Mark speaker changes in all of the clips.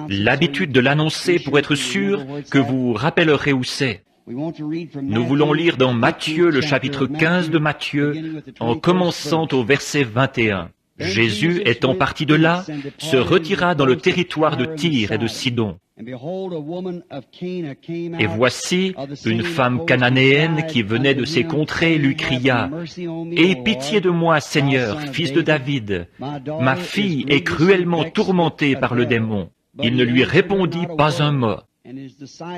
Speaker 1: l'habitude de l'annoncer pour être sûr que vous rappellerez où c'est. Nous voulons lire dans Matthieu, le chapitre 15 de Matthieu, en commençant au verset 21. Jésus, étant parti de là, se retira dans le territoire de Tyr et de Sidon. Et voici, une femme cananéenne qui venait de ces contrées lui cria, « Aie pitié de moi, Seigneur, fils de David. Ma fille est cruellement tourmentée par le démon. » Il ne lui répondit pas un mot.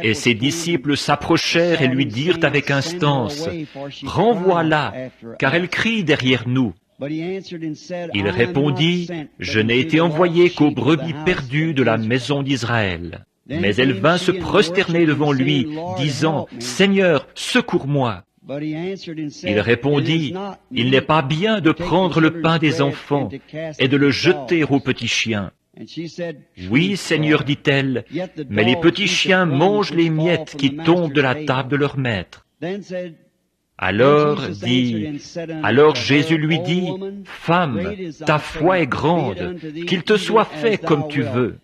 Speaker 1: Et ses disciples s'approchèrent et lui dirent avec instance, « Renvoie-la, car elle crie derrière nous. » Il répondit, « Je n'ai été envoyé qu'aux brebis perdues de la maison d'Israël. » Mais elle vint se prosterner devant lui, disant, « Seigneur, secours-moi. » Il répondit, « Il n'est pas bien de prendre le pain des enfants et de le jeter aux petits chiens. » « Oui, Seigneur, dit-elle, mais les petits chiens mangent les miettes qui tombent de la table de leur maître. » Alors Jésus lui dit, « Femme, ta foi est grande, qu'il te soit fait comme tu veux. »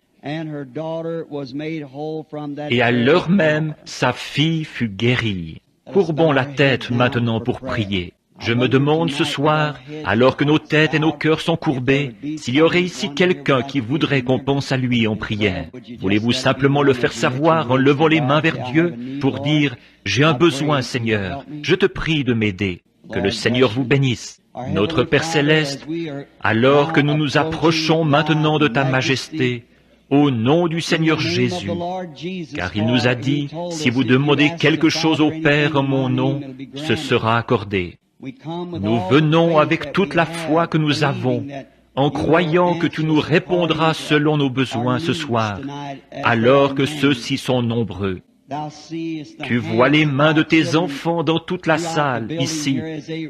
Speaker 1: Et à l'heure même, sa fille fut guérie. Courbons la tête maintenant pour prier. Je me demande ce soir, alors que nos têtes et nos cœurs sont courbés, s'il y aurait ici quelqu'un qui voudrait qu'on pense à lui en prière. Voulez-vous simplement le faire savoir en levant les mains vers Dieu pour dire, « J'ai un besoin, Seigneur, je te prie de m'aider. » Que le Seigneur vous bénisse. Notre Père Céleste, alors que nous nous approchons maintenant de ta majesté, au nom du Seigneur Jésus, car il nous a dit, « Si vous demandez quelque chose au Père en mon nom, ce sera accordé. » Nous venons avec toute la foi que nous avons, en croyant que tu nous répondras selon nos besoins ce soir, alors que ceux-ci sont nombreux. Tu vois les mains de tes enfants dans toute la salle, ici,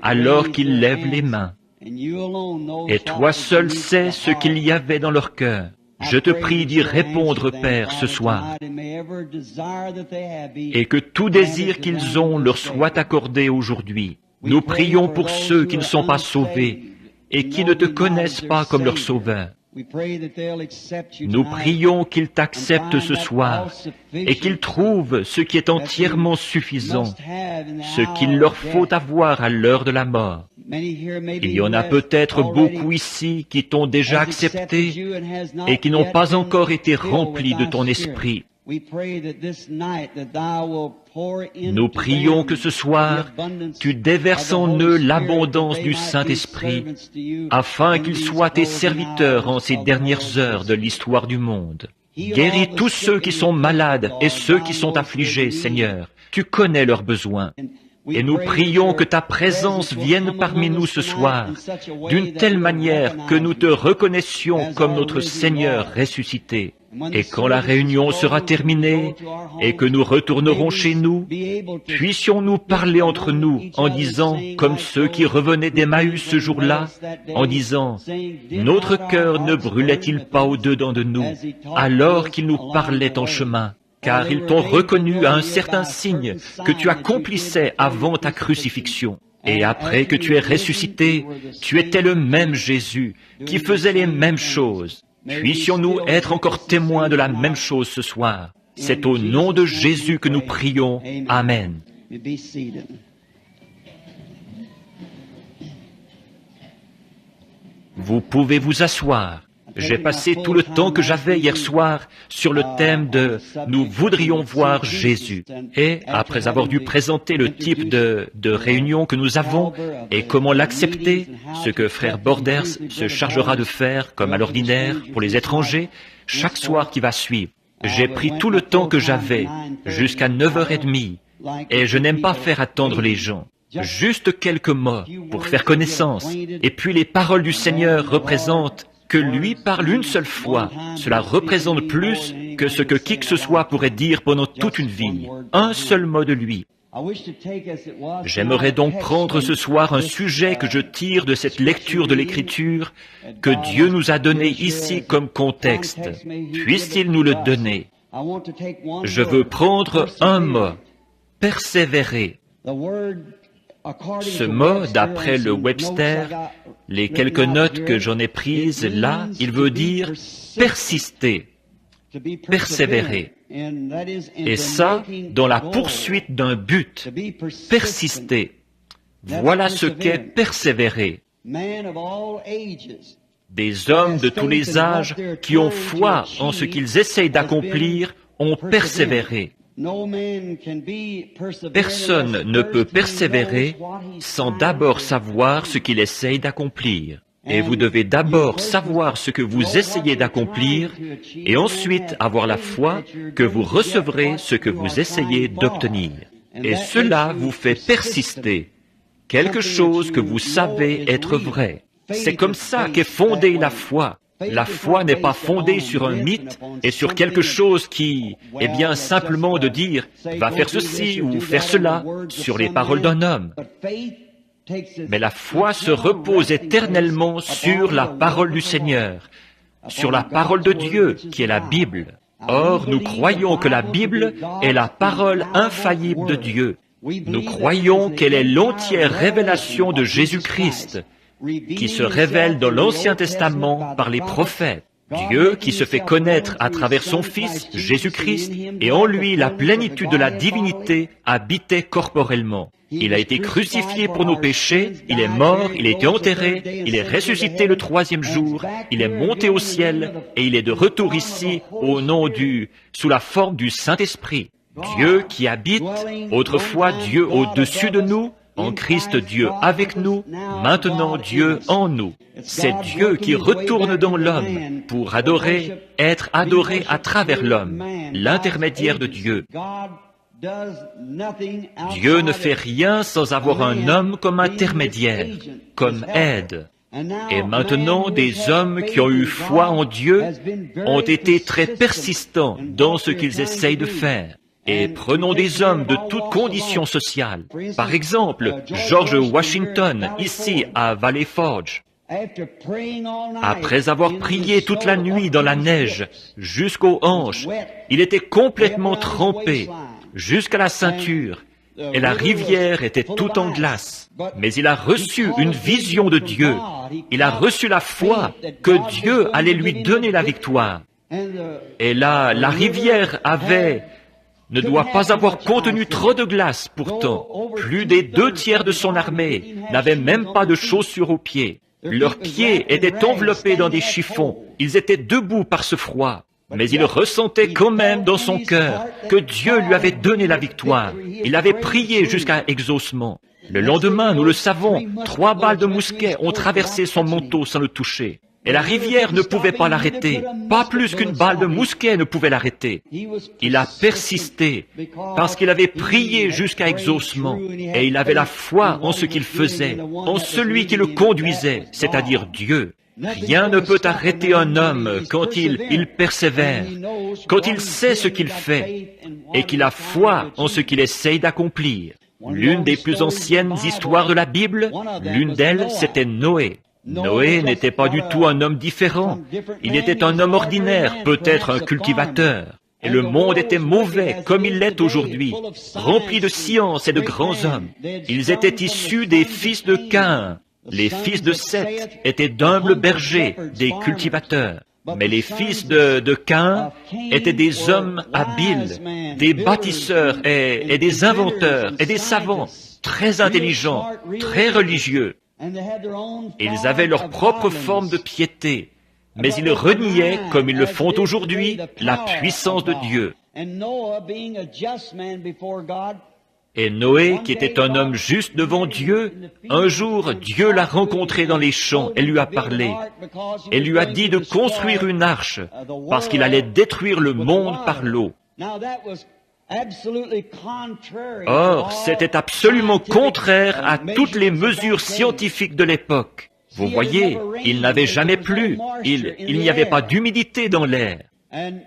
Speaker 1: alors qu'ils lèvent les mains. Et toi seul sais ce qu'il y avait dans leur cœur. Je te prie d'y répondre, Père, ce soir, et que tout désir qu'ils ont leur soit accordé aujourd'hui. Nous prions pour ceux qui ne sont pas sauvés et qui ne te connaissent pas comme leur Sauveur. Nous prions qu'ils t'acceptent ce soir et qu'ils trouvent ce qui est entièrement suffisant, ce qu'il leur faut avoir à l'heure de la mort. Il y en a peut-être beaucoup ici qui t'ont déjà accepté et qui n'ont pas encore été remplis de ton esprit. Nous prions que ce soir, tu déverses en eux l'abondance du Saint-Esprit, afin qu'ils soient tes serviteurs en ces dernières heures de l'histoire du monde. Guéris tous ceux qui sont malades et ceux qui sont affligés, Seigneur. Tu connais leurs besoins. Et nous prions que ta présence vienne parmi nous ce soir, d'une telle manière que nous te reconnaissions comme notre Seigneur ressuscité. Et quand la réunion sera terminée et que nous retournerons chez nous, puissions-nous parler entre nous en disant, comme ceux qui revenaient d'Emmaüs ce jour-là, en disant, « Notre cœur ne brûlait-il pas au-dedans de nous, alors qu'il nous parlait en chemin ?» Car ils t'ont reconnu à un certain signe que tu accomplissais avant ta crucifixion. Et après que tu es ressuscité, tu étais le même Jésus, qui faisait les mêmes choses. Puissions-nous être encore témoins de la même chose ce soir. C'est au nom de Jésus que nous prions. Amen. Vous pouvez vous asseoir. J'ai passé tout le temps que j'avais hier soir sur le thème de « Nous voudrions voir Jésus ». Et après avoir dû présenter le type de réunion que nous avons et comment l'accepter, ce que frère Borders se chargera de faire, comme à l'ordinaire, pour les étrangers, chaque soir qui va suivre. J'ai pris tout le temps que j'avais, jusqu'à 9h30, et je n'aime pas faire attendre les gens. Juste quelques mots pour faire connaissance. Et puis les paroles du Seigneur représentent que lui parle une seule fois. Cela représente plus que ce que qui que ce soit pourrait dire pendant toute une vie. Un seul mot de lui. J'aimerais donc prendre ce soir un sujet que je tire de cette lecture de l'Écriture que Dieu nous a donné ici comme contexte. Puisse-t-il nous le donner? Je veux prendre un mot. Persévérer. Ce mot, d'après le Webster, les quelques notes que j'en ai prises là, il veut dire persister. persévérer. Et ça, dans la poursuite d'un but, persister. Voilà ce qu'est persévérer. Des hommes de tous les âges qui ont foi en ce qu'ils essayent d'accomplir ont persévéré. Personne ne peut persévérer sans d'abord savoir ce qu'il essaye d'accomplir. Et vous devez d'abord savoir ce que vous essayez d'accomplir et ensuite avoir la foi que vous recevrez ce que vous essayez d'obtenir. Et cela vous fait persister. Quelque chose que vous savez être vrai. C'est comme ça qu'est fondée la foi. La foi n'est pas fondée sur un mythe et sur quelque chose qui est bien simplement de dire « va faire ceci ou faire cela » sur les paroles d'un homme. Mais la foi se repose éternellement sur la parole du Seigneur, sur la parole de Dieu qui est la Bible. Or, nous croyons que la Bible est la parole infaillible de Dieu. Nous croyons qu'elle est l'entière révélation de Jésus-Christ, qui se révèle dans l'Ancien Testament par les prophètes. Dieu qui se fait connaître à travers son Fils, Jésus-Christ, et en lui la plénitude de la divinité habitait corporellement. Il a été crucifié pour nos péchés, il est mort, il a été enterré, il est ressuscité le troisième jour, il est monté au ciel, et il est de retour ici sous la forme du Saint-Esprit. Dieu qui habite, autrefois Dieu au-dessus de nous, en Christ Dieu avec nous, maintenant Dieu en nous. C'est Dieu qui retourne dans l'homme pour être adoré à travers l'homme, l'intermédiaire de Dieu. Dieu ne fait rien sans avoir un homme comme intermédiaire, comme aide. Et maintenant, des hommes qui ont eu foi en Dieu ont été très persistants dans ce qu'ils essayent de faire. Et prenons des hommes de toutes conditions sociales. Par exemple, George Washington, ici à Valley Forge. Après avoir prié toute la nuit dans la neige, jusqu'aux hanches, il était complètement trempé, jusqu'à la ceinture, et la rivière était toute en glace. Mais il a reçu une vision de Dieu. Il a reçu la foi que Dieu allait lui donner la victoire. Et là, la rivière ne doit pas avoir contenu trop de glace, pourtant. Plus des 2/3 de son armée n'avaient même pas de chaussures aux pieds. Leurs pieds étaient enveloppés dans des chiffons. Ils étaient debout par ce froid. Mais il ressentait quand même dans son cœur que Dieu lui avait donné la victoire. Il avait prié jusqu'à exaucement. Le lendemain, nous le savons, 3 balles de mousquet ont traversé son manteau sans le toucher. Et la rivière ne pouvait pas l'arrêter. Pas plus qu'une balle de mousquet ne pouvait l'arrêter. Il a persisté parce qu'il avait prié jusqu'à exaucement. Et il avait la foi en ce qu'il faisait, en celui qui le conduisait, c'est-à-dire Dieu. Rien ne peut arrêter un homme quand il persévère, quand il sait ce qu'il fait et qu'il a foi en ce qu'il essaye d'accomplir. L'une des plus anciennes histoires de la Bible, l'une d'elles, c'était Noé. Noé n'était pas du tout un homme différent. Il était un homme ordinaire, peut-être un cultivateur. Et le monde était mauvais, comme il l'est aujourd'hui, rempli de science et de grands hommes. Ils étaient issus des fils de Caïn. Les fils de Seth étaient d'humbles bergers, des cultivateurs. Mais les fils de Caïn étaient des hommes habiles, des bâtisseurs et des inventeurs et des savants, très intelligents, très religieux. Ils avaient leur propre forme de piété, mais ils reniaient, comme ils le font aujourd'hui, la puissance de Dieu. Et Noé, qui était un homme juste devant Dieu, un jour, Dieu l'a rencontré dans les champs et lui a parlé. Et lui a dit de construire une arche, parce qu'il allait détruire le monde par l'eau. Or, c'était absolument contraire à toutes les mesures scientifiques de l'époque. Vous voyez, il n'avait jamais plu, il n'y avait pas d'humidité dans l'air.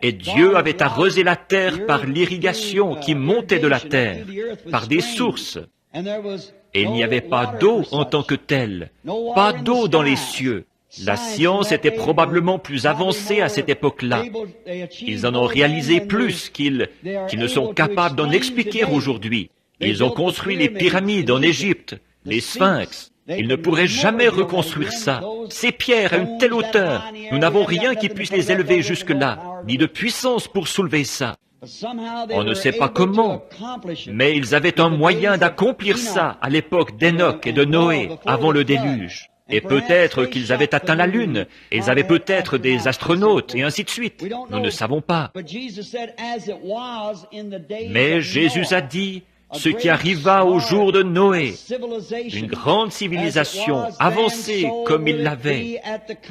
Speaker 1: Et Dieu avait arrosé la terre par l'irrigation qui montait de la terre, par des sources. Et il n'y avait pas d'eau en tant que telle, pas d'eau dans les cieux. La science était probablement plus avancée à cette époque-là. Ils en ont réalisé plus qu'ils ne sont capables d'en expliquer aujourd'hui. Ils ont construit les pyramides en Égypte, les sphinx. Ils ne pourraient jamais reconstruire ça. Ces pierres à une telle hauteur, nous n'avons rien qui puisse les élever jusque-là, ni de puissance pour soulever ça. On ne sait pas comment, mais ils avaient un moyen d'accomplir ça à l'époque d'Enoch et de Noé, avant le déluge. Et peut-être qu'ils avaient atteint la Lune, et ils avaient peut-être des astronautes, et ainsi de suite. Nous ne savons pas. Mais Jésus a dit, ce qui arriva au jour de Noé, une grande civilisation avancée comme il l'avait,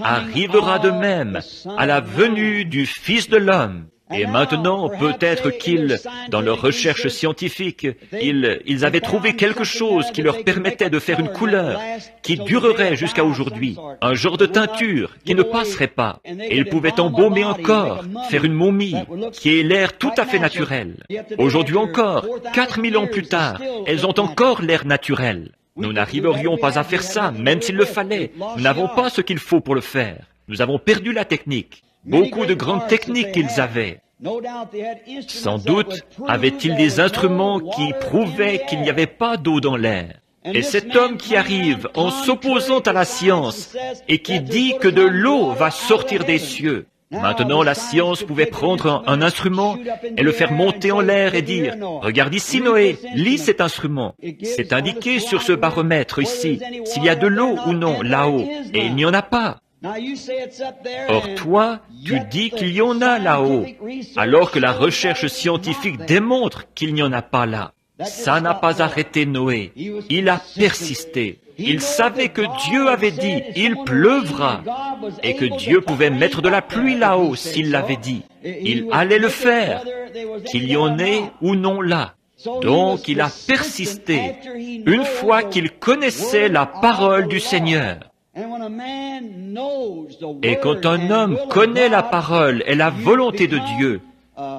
Speaker 1: arrivera de même à la venue du Fils de l'homme. Et maintenant, peut-être qu'ils, dans leurs recherches scientifiques, ils avaient trouvé quelque chose qui leur permettait de faire une couleur qui durerait jusqu'à aujourd'hui, un genre de teinture qui ne passerait pas. Et ils pouvaient embaumer un corps, faire une momie, qui ait l'air tout à fait naturel. Aujourd'hui encore, 4000 ans plus tard, elles ont encore l'air naturel. Nous n'arriverions pas à faire ça, même s'il le fallait. Nous n'avons pas ce qu'il faut pour le faire. Nous avons perdu la technique. Beaucoup de grandes techniques qu'ils avaient. Sans doute avaient-ils des instruments qui prouvaient qu'il n'y avait pas d'eau dans l'air. Et cet homme qui arrive en s'opposant à la science et qui dit que de l'eau va sortir des cieux. Maintenant, la science pouvait prendre un instrument et le faire monter en l'air et dire « Regarde ici, Noé, lis cet instrument. C'est indiqué sur ce baromètre ici, s'il y a de l'eau ou non là-haut, et il n'y en a pas. » Or toi, tu dis qu'il y en a là-haut, alors que la recherche scientifique démontre qu'il n'y en a pas là. Ça n'a pas arrêté Noé. Il a persisté. Il savait que Dieu avait dit, il pleuvra, et que Dieu pouvait mettre de la pluie là-haut s'il l'avait dit. Il allait le faire, qu'il y en ait ou non là. Donc il a persisté, une fois qu'il connaissait la parole du Seigneur. Et quand un homme connaît la parole et la volonté de Dieu,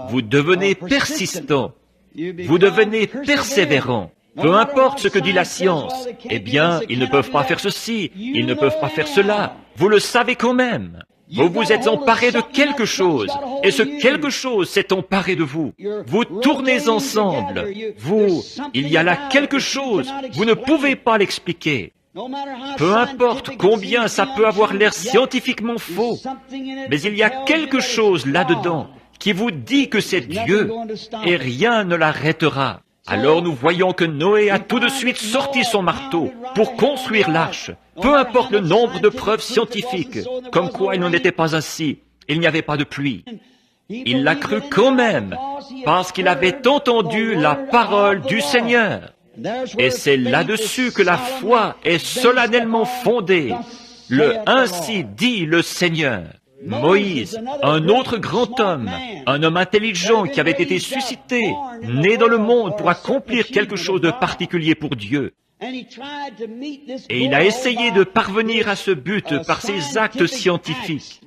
Speaker 1: vous devenez persistant, vous devenez persévérant. Peu importe ce que dit la science, eh bien, ils ne peuvent pas faire ceci, ils ne peuvent pas faire cela. Vous le savez quand même. Vous vous êtes emparé de quelque chose, et ce quelque chose s'est emparé de vous. Vous tournez ensemble. Il y a là quelque chose, vous ne pouvez pas l'expliquer. Peu importe combien ça peut avoir l'air scientifiquement faux, mais il y a quelque chose là-dedans qui vous dit que c'est Dieu, et rien ne l'arrêtera. Alors nous voyons que Noé a tout de suite sorti son marteau pour construire l'arche. Peu importe le nombre de preuves scientifiques, comme quoi il n'en était pas ainsi, il n'y avait pas de pluie. Il l'a cru quand même, parce qu'il avait entendu la parole du Seigneur. Et c'est là-dessus que la foi est solennellement fondée. Le « Ainsi dit le Seigneur ». Moïse, un autre grand homme, un homme intelligent qui avait été suscité, né dans le monde pour accomplir quelque chose de particulier pour Dieu. Et il a essayé de parvenir à ce but par ses actes scientifiques.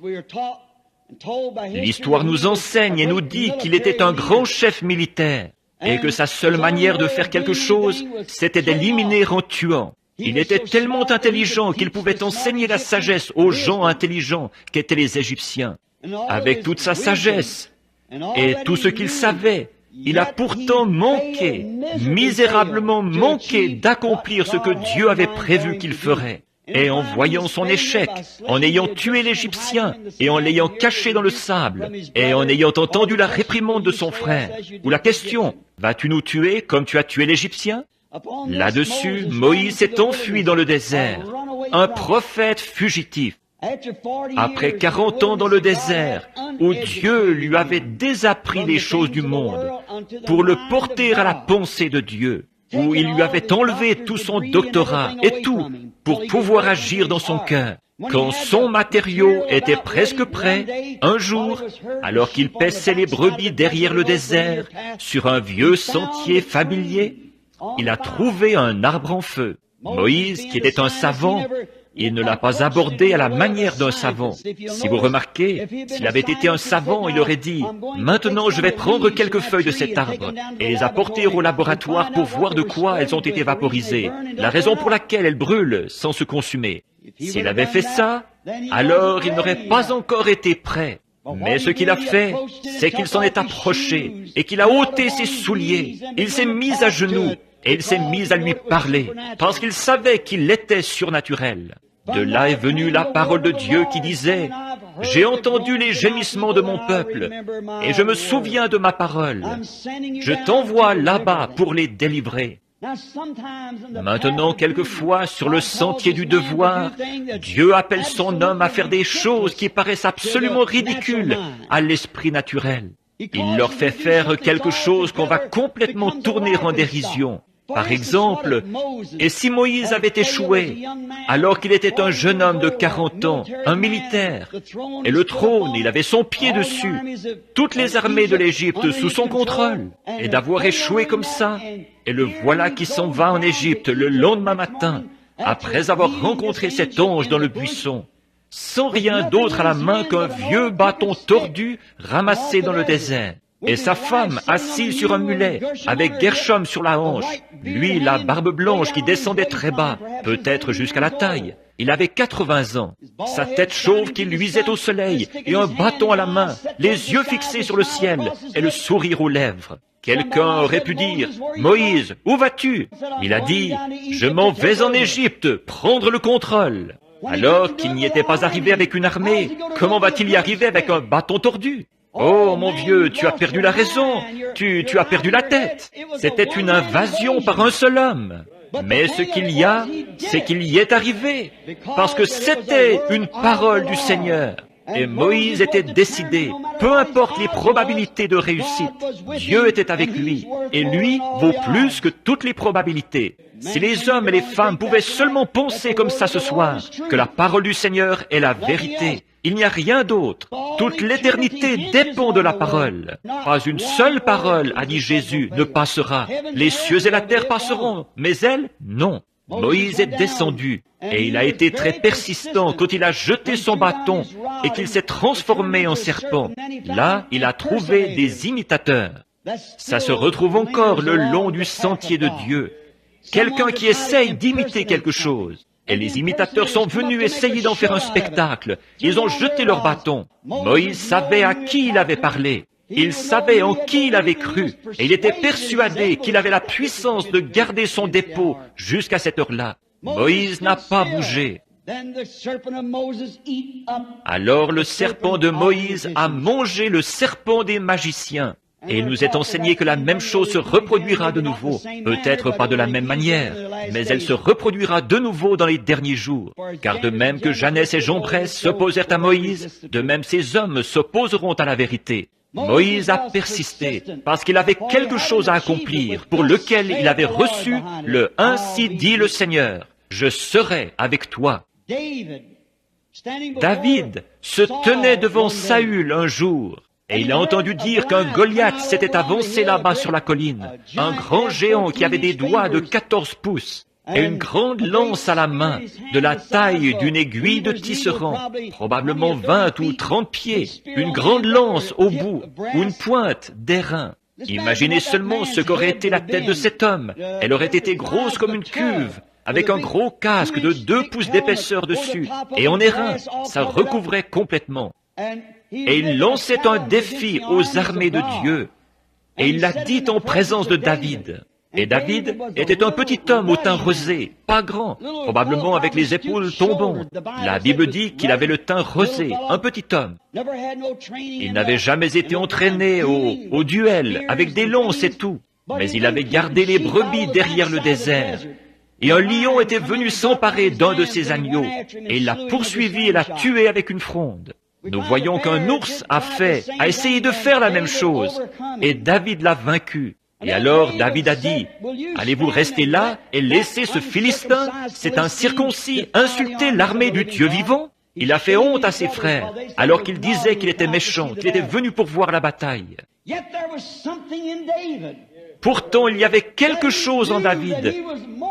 Speaker 1: L'histoire nous enseigne et nous dit qu'il était un grand chef militaire et que sa seule manière de faire quelque chose, c'était d'éliminer en tuant. Il était tellement intelligent qu'il pouvait enseigner la sagesse aux gens intelligents qu'étaient les Égyptiens. Avec toute sa sagesse et tout ce qu'il savait, il a pourtant manqué, misérablement manqué d'accomplir ce que Dieu avait prévu qu'il ferait. Et en voyant son échec, en ayant tué l'Égyptien, et en l'ayant caché dans le sable, et en ayant entendu la réprimande de son frère, ou la question, vas-tu nous tuer comme tu as tué l'Égyptien? Là-dessus, Moïse s'est enfui dans le désert, un prophète fugitif. Après 40 ans dans le désert, où Dieu lui avait désappris les choses du monde, pour le porter à la pensée de Dieu, où il lui avait enlevé tout son doctorat et tout, pour pouvoir agir dans son cœur. Quand son matériau était presque prêt, un jour, alors qu'il paissait les brebis derrière le désert, sur un vieux sentier familier, il a trouvé un arbre en feu. Moïse, qui était un savant, il ne l'a pas abordé à la manière d'un savant. Si vous remarquez, s'il avait été un savant, il aurait dit, « Maintenant, je vais prendre quelques feuilles de cet arbre et les apporter au laboratoire pour voir de quoi elles ont été vaporisées, la raison pour laquelle elles brûlent sans se consumer. » S'il avait fait ça, alors il n'aurait pas encore été prêt. Mais ce qu'il a fait, c'est qu'il s'en est approché et qu'il a ôté ses souliers. Il s'est mis à genoux et il s'est mis à lui parler, parce qu'il savait qu'il était surnaturel. De là est venue la parole de Dieu qui disait, « J'ai entendu les gémissements de mon peuple, et je me souviens de ma parole. Je t'envoie là-bas pour les délivrer. » Maintenant, quelquefois, sur le sentier du devoir, Dieu appelle son homme à faire des choses qui paraissent absolument ridicules à l'esprit naturel. Il leur fait faire quelque chose qu'on va complètement tourner en dérision. Par exemple, et si Moïse avait échoué, alors qu'il était un jeune homme de 40 ans, un militaire, et le trône, il avait son pied dessus, toutes les armées de l'Égypte sous son contrôle, et d'avoir échoué comme ça, et le voilà qui s'en va en Égypte le lendemain matin, après avoir rencontré cet ange dans le buisson, sans rien d'autre à la main qu'un vieux bâton tordu ramassé dans le désert. Et sa femme assise sur un mulet, avec Gershom sur la hanche, lui la barbe blanche qui descendait très bas, peut-être jusqu'à la taille. Il avait 80 ans, sa tête chauve qui luisait au soleil, et un bâton à la main, les yeux fixés sur le ciel, et le sourire aux lèvres. Quelqu'un aurait pu dire, « Moïse, où vas-tu » Il a dit, « Je m'en vais en Égypte, prendre le contrôle. » Alors qu'il n'y était pas arrivé avec une armée, comment va-t-il y arriver avec un bâton tordu ? Oh, mon vieux, tu as perdu la raison, tu as perdu la tête. C'était une invasion par un seul homme. Mais ce qu'il y a, c'est qu'il y est arrivé, parce que c'était une parole du Seigneur. Et Moïse était décidé, peu importe les probabilités de réussite, Dieu était avec lui, et lui vaut plus que toutes les probabilités. Si les hommes et les femmes pouvaient seulement penser comme ça ce soir, que la parole du Seigneur est la vérité, il n'y a rien d'autre. Toute l'éternité dépend de la parole. Pas une seule parole, a dit Jésus, ne passera. Les cieux et la terre passeront, mais elle, non. Moïse est descendu, et il a été très persistant quand il a jeté son bâton et qu'il s'est transformé en serpent. Là, il a trouvé des imitateurs. Ça se retrouve encore le long du sentier de Dieu. Quelqu'un qui essaye d'imiter quelque chose. Et les imitateurs sont venus essayer d'en faire un spectacle. Ils ont jeté leur bâton. Moïse savait à qui il avait parlé. Il savait en qui il avait cru. Et il était persuadé qu'il avait la puissance de garder son dépôt jusqu'à cette heure-là. Moïse n'a pas bougé. Alors le serpent de Moïse a mangé le serpent des magiciens. Et il nous est enseigné que la même chose se reproduira de nouveau, peut-être pas de la même manière, mais elle se reproduira de nouveau dans les derniers jours. Car de même que Jannes et Jambres s'opposèrent à Moïse, de même ces hommes s'opposeront à la vérité. Moïse a persisté, parce qu'il avait quelque chose à accomplir, pour lequel il avait reçu le « Ainsi dit le Seigneur, je serai avec toi ». David se tenait devant Saül un jour, et il a entendu dire qu'un Goliath s'était avancé là-bas sur la colline, un grand géant qui avait des doigts de 14 pouces, et une grande lance à la main, de la taille d'une aiguille de tisserand, probablement 20 ou 30 pieds, une grande lance au bout, ou une pointe d'airain. Imaginez seulement ce qu'aurait été la tête de cet homme. Elle aurait été grosse comme une cuve, avec un gros casque de 2 pouces d'épaisseur dessus, et en airain, ça recouvrait complètement. Et il lançait un défi aux armées de Dieu. Et il l'a dit en présence de David. Et David était un petit homme au teint rosé, pas grand, probablement avec les épaules tombantes. La Bible dit qu'il avait le teint rosé, un petit homme. Il n'avait jamais été entraîné au duel, avec des lances et tout. Mais il avait gardé les brebis derrière le désert. Et un lion était venu s'emparer d'un de ses agneaux, et il l'a poursuivi et l'a tué avec une fronde. Nous voyons qu'un ours a essayé de faire la même chose, et David l'a vaincu. Et alors David a dit, « Allez-vous rester là et laisser ce Philistin, cet incirconcis, insulter l'armée du Dieu vivant ?» Il a fait honte à ses frères, alors qu'il disait qu'il était méchant, qu'il était venu pour voir la bataille. Pourtant, il y avait quelque chose en David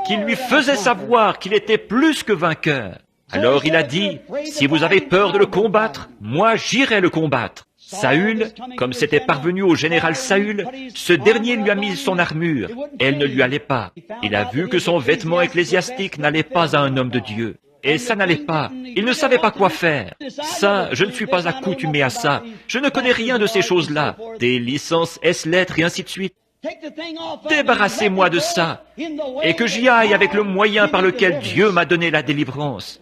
Speaker 1: qui lui faisait savoir qu'il était plus que vainqueur. Alors il a dit, « Si vous avez peur de le combattre, moi j'irai le combattre. » Saül, comme c'était parvenu au général Saül, ce dernier lui a mis son armure, et elle ne lui allait pas. Il a vu que son vêtement ecclésiastique n'allait pas à un homme de Dieu. Et ça n'allait pas. Il ne savait pas quoi faire. Ça, je ne suis pas accoutumé à ça. Je ne connais rien de ces choses-là. Des licences S-lettres et ainsi de suite. Débarrassez-moi de ça, et que j'y aille avec le moyen par lequel Dieu m'a donné la délivrance,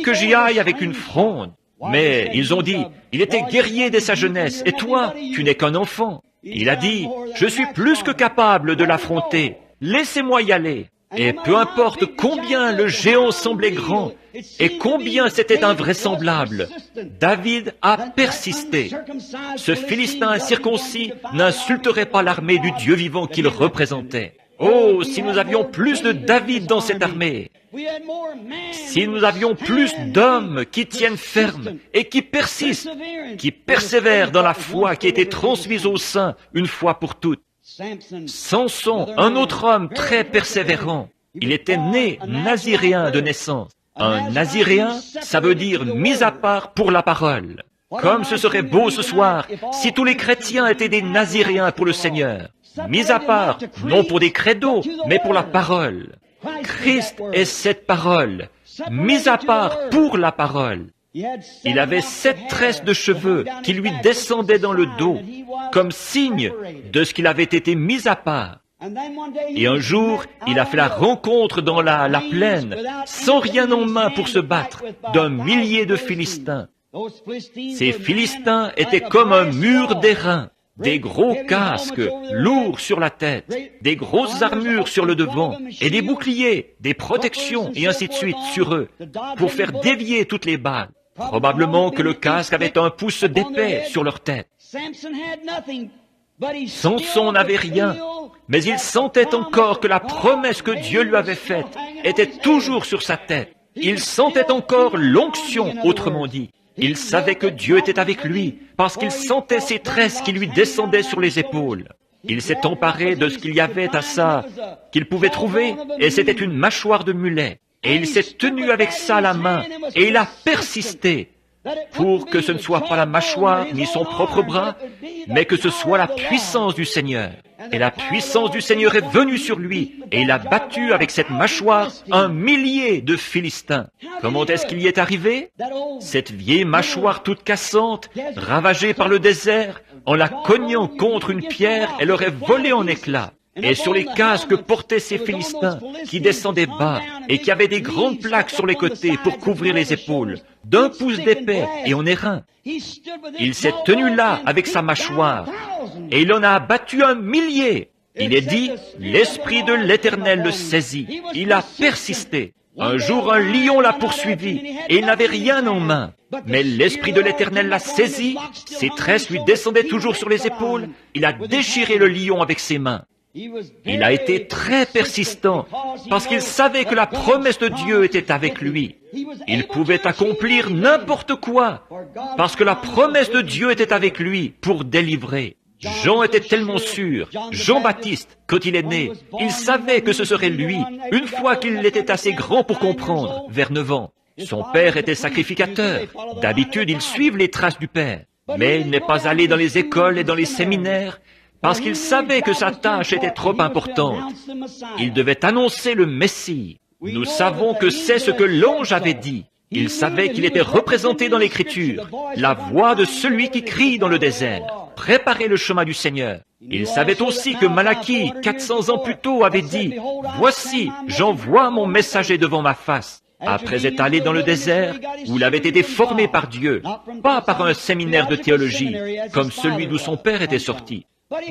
Speaker 1: que j'y aille avec une fronde. Mais ils ont dit, il était guerrier dès sa jeunesse, et toi, tu n'es qu'un enfant. Il a dit, je suis plus que capable de l'affronter, laissez-moi y aller. Et peu importe combien le géant semblait grand, et combien c'était invraisemblable, David a persisté. Ce Philistin incirconcis n'insulterait pas l'armée du Dieu vivant qu'il représentait. Oh, si nous avions plus de David dans cette armée! Si nous avions plus d'hommes qui tiennent ferme et qui persistent, qui persévèrent dans la foi qui a été transmise au sein une fois pour toutes. Samson, un autre homme très persévérant, il était né naziréen de naissance. Un naziréen, ça veut dire mis à part pour la parole. Comme ce serait beau ce soir si tous les chrétiens étaient des naziréens pour le Seigneur. Mis à part, non pour des credos, mais pour la parole. Christ est cette parole, mis à part pour la parole. Il avait 7 tresses de cheveux qui lui descendaient dans le dos, comme signe de ce qu'il avait été mis à part. Et un jour, il a fait la rencontre dans la plaine, sans rien en main pour se battre, d'un millier de Philistins. Ces Philistins étaient comme un mur d'airain. Des gros casques lourds sur la tête, des grosses armures sur le devant, et des boucliers, des protections, et ainsi de suite sur eux, pour faire dévier toutes les balles. Probablement que le casque avait un pouce d'épais sur leur tête. Samson n'avait rien, mais il sentait encore que la promesse que Dieu lui avait faite était toujours sur sa tête. Il sentait encore l'onction, autrement dit. Il savait que Dieu était avec lui, parce qu'il sentait ses tresses qui lui descendaient sur les épaules. Il s'est emparé de ce qu'il y avait à ça, qu'il pouvait trouver, et c'était une mâchoire de mulet. Et il s'est tenu avec ça à la main, et il a persisté, pour que ce ne soit pas la mâchoire ni son propre bras, mais que ce soit la puissance du Seigneur. Et la puissance du Seigneur est venue sur lui, et il a battu avec cette mâchoire 1 millier de Philistins. Comment est-ce qu'il y est arrivé? Cette vieille mâchoire toute cassante, ravagée par le désert, en la cognant contre une pierre, elle aurait volé en éclats. Et sur les casques que portaient ces Philistins, qui descendaient bas, et qui avaient des grandes plaques sur les côtés pour couvrir les épaules, d'1 pouce d'épais et en airain. Il s'est tenu là avec sa mâchoire, et il en a abattu 1 millier. Il est dit, l'Esprit de l'Éternel le saisit. Il a persisté. Un jour, un lion l'a poursuivi, et il n'avait rien en main. Mais l'Esprit de l'Éternel l'a saisi, ses tresses lui descendaient toujours sur les épaules, il a déchiré le lion avec ses mains. Il a été très persistant parce qu'il savait que la promesse de Dieu était avec lui. Il pouvait accomplir n'importe quoi parce que la promesse de Dieu était avec lui pour délivrer. Jean était tellement sûr, Jean-Baptiste, quand il est né, il savait que ce serait lui, une fois qu'il était assez grand pour comprendre, vers 9 ans. Son père était sacrificateur. D'habitude, ils suivent les traces du père. Mais il n'est pas allé dans les écoles et dans les séminaires parce qu'il savait que sa tâche était trop importante. Il devait annoncer le Messie. Nous savons que c'est ce que l'ange avait dit. Il savait qu'il était représenté dans l'Écriture, la voix de celui qui crie dans le désert. Préparez le chemin du Seigneur. Il savait aussi que Malachie, 400 ans plus tôt, avait dit, « Voici, j'envoie mon messager devant ma face. » Après être allé dans le désert, où il avait été formé par Dieu, pas par un séminaire de théologie, comme celui d'où son père était sorti.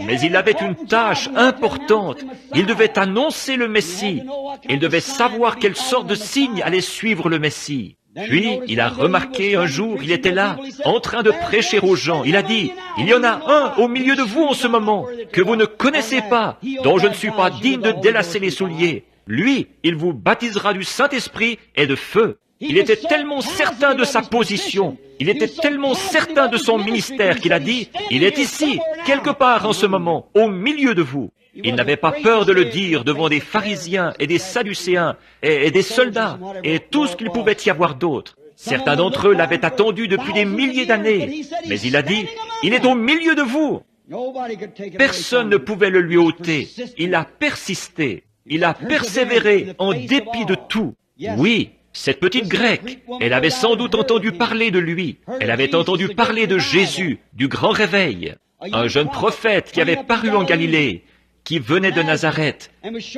Speaker 1: Mais il avait une tâche importante. Il devait annoncer le Messie. Il devait savoir quelle sorte de signe allait suivre le Messie. Puis, il a remarqué un jour, il était là, en train de prêcher aux gens. Il a dit, « Il y en a un au milieu de vous en ce moment, que vous ne connaissez pas, dont je ne suis pas digne de délacer les souliers. Lui, il vous baptisera du Saint-Esprit et de feu. » Il était tellement certain de sa position, il était tellement certain de son ministère qu'il a dit, « Il est ici, quelque part en ce moment, au milieu de vous. » Il n'avait pas peur de le dire devant des pharisiens et des sadducéens et des soldats et tout ce qu'il pouvait y avoir d'autre. Certains d'entre eux l'avaient attendu depuis des milliers d'années, mais il a dit, « Il est au milieu de vous. » Personne ne pouvait le lui ôter. Il a persisté, il a persévéré en dépit de tout. Oui. Cette petite grecque, elle avait sans doute entendu parler de lui. Elle avait entendu parler de Jésus, du grand réveil. Un jeune prophète qui avait paru en Galilée, qui venait de Nazareth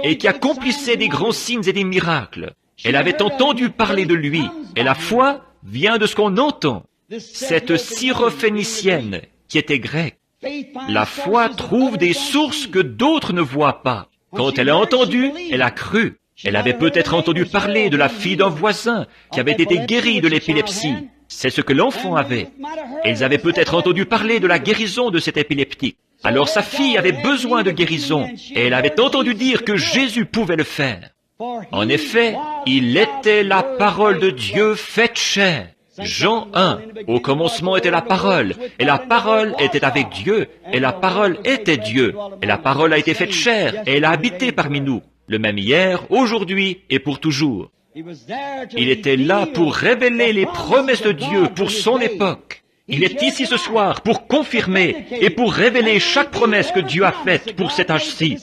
Speaker 1: et qui accomplissait des grands signes et des miracles. Elle avait entendu parler de lui, et la foi vient de ce qu'on entend. Cette syrophénicienne qui était grecque, la foi trouve des sources que d'autres ne voient pas. Quand elle a entendu, elle a cru. Elle avait peut-être entendu parler de la fille d'un voisin qui avait été guérie de l'épilepsie. C'est ce que l'enfant avait. Elles avaient peut-être entendu parler de la guérison de cet épileptique. Alors sa fille avait besoin de guérison, et elle avait entendu dire que Jésus pouvait le faire. En effet, il était la parole de Dieu faite chair. Jean 1, au commencement était la parole, et la parole était avec Dieu, et la parole était Dieu, et la parole a été faite chair, et elle a habité parmi nous, le même hier, aujourd'hui et pour toujours. Il était là pour révéler les promesses de Dieu pour son époque. Il est ici ce soir pour confirmer et pour révéler chaque promesse que Dieu a faite pour cet âge-ci.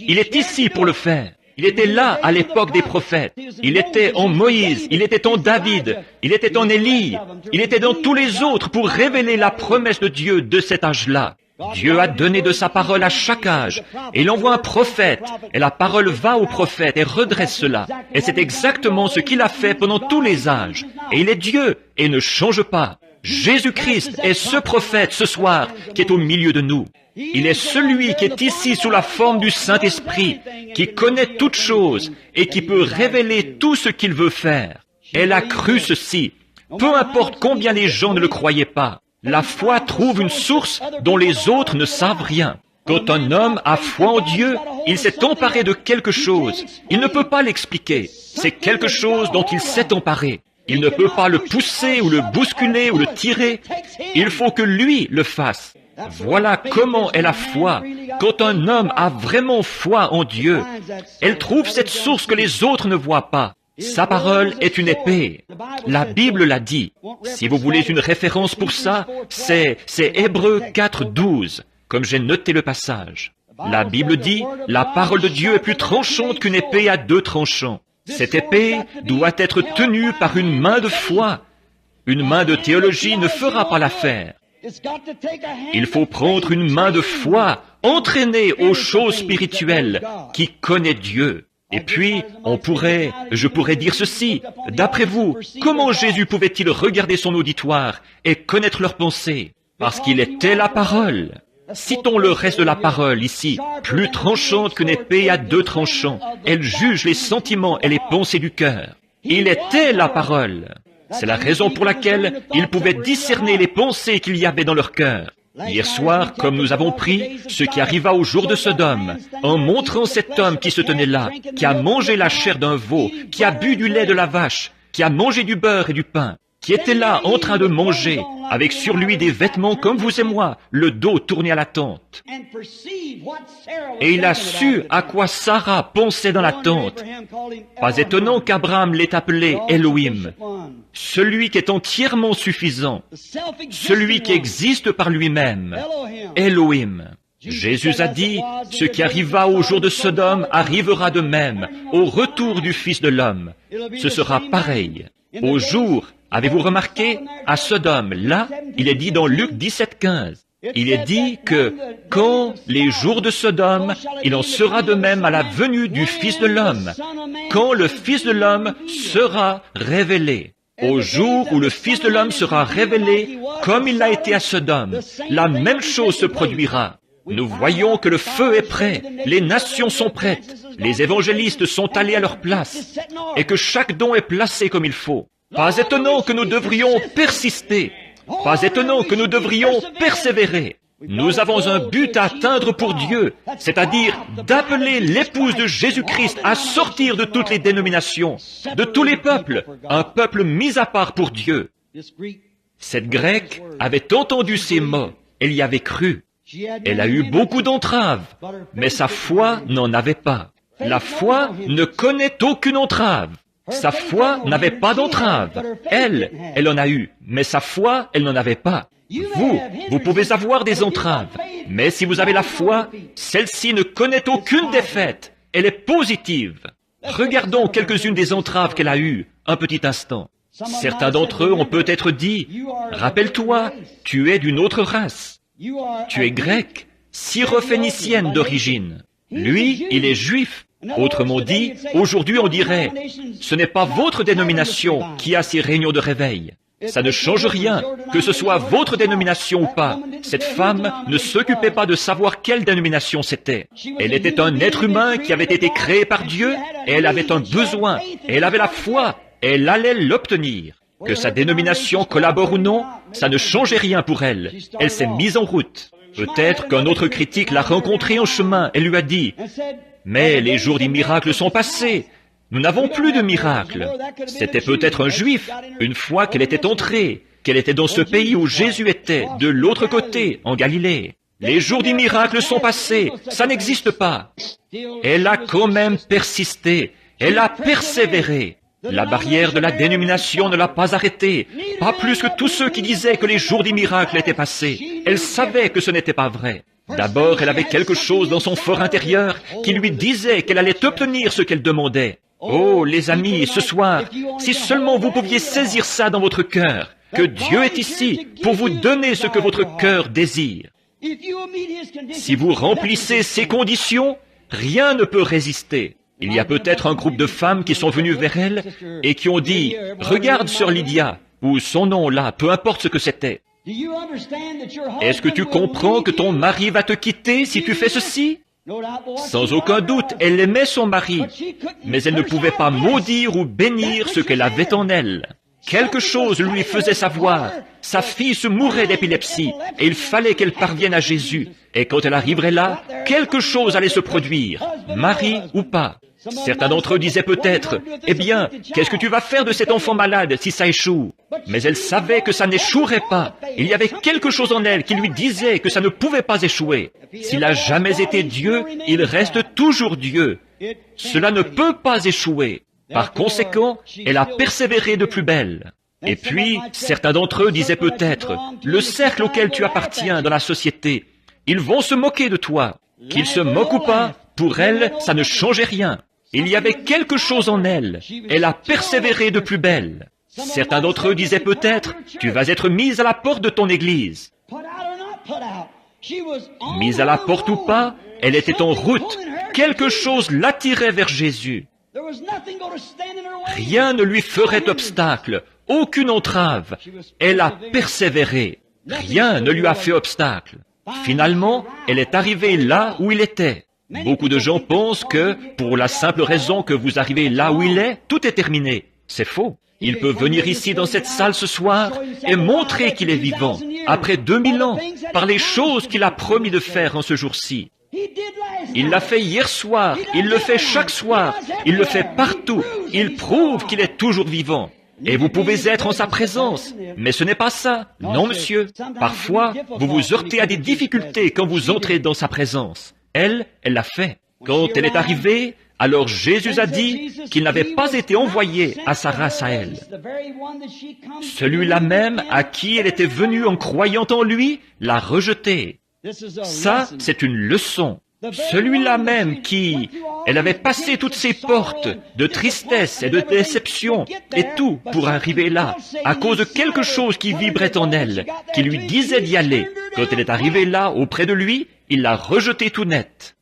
Speaker 1: Il est ici pour le faire. Il était là à l'époque des prophètes. Il était en Moïse, il était en David, il était en Élie, il était dans tous les autres pour révéler la promesse de Dieu de cet âge-là. Dieu a donné de sa parole à chaque âge, et il envoie un prophète, et la parole va au prophète et redresse cela. Et c'est exactement ce qu'il a fait pendant tous les âges. Et il est Dieu, et ne change pas. Jésus-Christ est ce prophète ce soir qui est au milieu de nous. Il est celui qui est ici sous la forme du Saint-Esprit, qui connaît toutes choses et qui peut révéler tout ce qu'il veut faire. Elle a cru ceci. Peu importe combien les gens ne le croyaient pas, la foi trouve une source dont les autres ne savent rien. Quand un homme a foi en Dieu, il s'est emparé de quelque chose. Il ne peut pas l'expliquer. C'est quelque chose dont il s'est emparé. Il ne peut pas le pousser ou le bousculer ou le tirer. Il faut que lui le fasse. Voilà comment est la foi. Quand un homme a vraiment foi en Dieu, elle trouve cette source que les autres ne voient pas. Sa parole est une épée. La Bible l'a dit. Si vous voulez une référence pour ça, c'est Hébreux 4, 12, comme j'ai noté le passage. La Bible dit, la parole de Dieu est plus tranchante qu'une épée à deux tranchants. Cette épée doit être tenue par une main de foi. Une main de théologie ne fera pas l'affaire. Il faut prendre une main de foi, entraînée aux choses spirituelles, qui connaît Dieu. Et puis, je pourrais dire ceci. D'après vous, comment Jésus pouvait-il regarder son auditoire et connaître leurs pensées? Parce qu'il était la parole. Citons le reste de la parole ici. Plus tranchante qu'une épée à deux tranchants. Elle juge les sentiments et les pensées du cœur. Il était la parole. C'est la raison pour laquelle il pouvait discerner les pensées qu'il y avait dans leur cœur. Hier soir, comme nous avons pris, ce qui arriva au jour de Sodome, en montrant cet homme qui se tenait là, qui a mangé la chair d'un veau, qui a bu du lait de la vache, qui a mangé du beurre et du pain, qui était là en train de manger, avec sur lui des vêtements comme vous et moi, le dos tourné à la tente. Et il a su à quoi Sarah pensait dans la tente. Pas étonnant qu'Abraham l'ait appelé Elohim, celui qui est entièrement suffisant, celui qui existe par lui-même, Elohim. Jésus a dit, ce qui arriva au jour de Sodome arrivera de même, au retour du Fils de l'homme. Ce sera pareil. Au jour, avez-vous remarqué, à Sodome, là, il est dit dans Luc 17, 15, il est dit que quand les jours de Sodome, il en sera de même à la venue du Fils de l'homme, quand le Fils de l'homme sera révélé. Au jour où le Fils de l'homme sera révélé, comme il l'a été à Sodome, la même chose se produira. Nous voyons que le feu est prêt, les nations sont prêtes, les évangélistes sont allés à leur place, et que chaque don est placé comme il faut. Pas étonnant que nous devrions persister, pas étonnant que nous devrions persévérer. Nous avons un but à atteindre pour Dieu, c'est-à-dire d'appeler l'épouse de Jésus-Christ à sortir de toutes les dénominations, de tous les peuples, un peuple mis à part pour Dieu. Cette Grecque avait entendu ces mots, elle y avait cru. Elle a eu beaucoup d'entraves, mais sa foi n'en avait pas. La foi ne connaît aucune entrave. Sa foi n'avait pas d'entrave. Elle en a eu, mais sa foi, elle n'en avait pas. Vous pouvez avoir des entraves, mais si vous avez la foi, celle-ci ne connaît aucune défaite. Elle est positive. Regardons quelques-unes des entraves qu'elle a eues, un petit instant. Certains d'entre eux ont peut-être dit, « Rappelle-toi, tu es d'une autre race. Tu es grecque, syrophénicienne d'origine. » Lui, il est juif. Autrement dit, aujourd'hui on dirait, ce n'est pas votre dénomination qui a ces réunions de réveil. Ça ne change rien, que ce soit votre dénomination ou pas. Cette femme ne s'occupait pas de savoir quelle dénomination c'était. Elle était un être humain qui avait été créé par Dieu, et elle avait un besoin, et elle avait la foi, et elle allait l'obtenir. Que sa dénomination collabore ou non, ça ne changeait rien pour elle. Elle s'est mise en route. Peut-être qu'un autre critique l'a rencontrée en chemin et lui a dit, « Mais les jours des miracles sont passés. Nous n'avons plus de miracles. » C'était peut-être un juif, une fois qu'elle était entrée, qu'elle était dans ce pays où Jésus était, de l'autre côté, en Galilée. Les jours des miracles sont passés, ça n'existe pas. Elle a quand même persisté, elle a persévéré. La barrière de la dénomination ne l'a pas arrêtée, pas plus que tous ceux qui disaient que les jours des miracles étaient passés. Elle savait que ce n'était pas vrai. D'abord, elle avait quelque chose dans son fort intérieur qui lui disait qu'elle allait obtenir ce qu'elle demandait. Oh, les amis, ce soir, si seulement vous pouviez saisir ça dans votre cœur, que Dieu est ici pour vous donner ce que votre cœur désire. Si vous remplissez ces conditions, rien ne peut résister. Il y a peut-être un groupe de femmes qui sont venues vers elle et qui ont dit, « Regarde Sœur Lydia » ou son nom là, peu importe ce que c'était. Est-ce que tu comprends que ton mari va te quitter si tu fais ceci? Sans aucun doute, elle aimait son mari, mais elle ne pouvait pas maudire ou bénir ce qu'elle avait en elle. Quelque chose lui faisait savoir. Sa fille se mourait d'épilepsie et il fallait qu'elle parvienne à Jésus. Et quand elle arriverait là, quelque chose allait se produire, mari ou pas. Certains d'entre eux disaient peut-être, « Eh bien, qu'est-ce que tu vas faire de cet enfant malade si ça échoue ?» Mais elle savait que ça n'échouerait pas. Il y avait quelque chose en elle qui lui disait que ça ne pouvait pas échouer. S'il n'a jamais été Dieu, il reste toujours Dieu. Cela ne peut pas échouer. Par conséquent, elle a persévéré de plus belle. Et puis, certains d'entre eux disaient peut-être, « Le cercle auquel tu appartiens dans la société, ils vont se moquer de toi. » Qu'ils se moquent ou pas, pour elle, ça ne changeait rien. Il y avait quelque chose en elle. Elle a persévéré de plus belle. Certains d'entre eux disaient peut-être, « Tu vas être mise à la porte de ton église. » Mise à la porte ou pas, elle était en route. Quelque chose l'attirait vers Jésus. Rien ne lui ferait obstacle, aucune entrave. Elle a persévéré. Rien ne lui a fait obstacle. Finalement, elle est arrivée là où il était. Beaucoup de gens pensent que, pour la simple raison que vous arrivez là où il est, tout est terminé. C'est faux. Il peut venir ici dans cette salle ce soir et montrer qu'il est vivant, après 2000 ans, par les choses qu'il a promis de faire en ce jour-ci. Il l'a fait hier soir, il le fait chaque soir, il le fait partout. Il prouve qu'il est toujours vivant. Et vous pouvez être en sa présence. Mais ce n'est pas ça. Non, monsieur. Parfois, vous vous heurtez à des difficultés quand vous entrez dans sa présence. Elle l'a fait. Quand elle est arrivée, alors Jésus a dit qu'il n'avait pas été envoyé à sa race à elle. Celui-là même à qui elle était venue en croyant en lui, l'a rejeté. Ça, c'est une leçon. Celui-là même qui, elle avait passé toutes ses portes de tristesse et de déception et tout pour arriver là, à cause de quelque chose qui vibrait en elle, qui lui disait d'y aller. Quand elle est arrivée là, auprès de lui, il l'a rejeté tout net.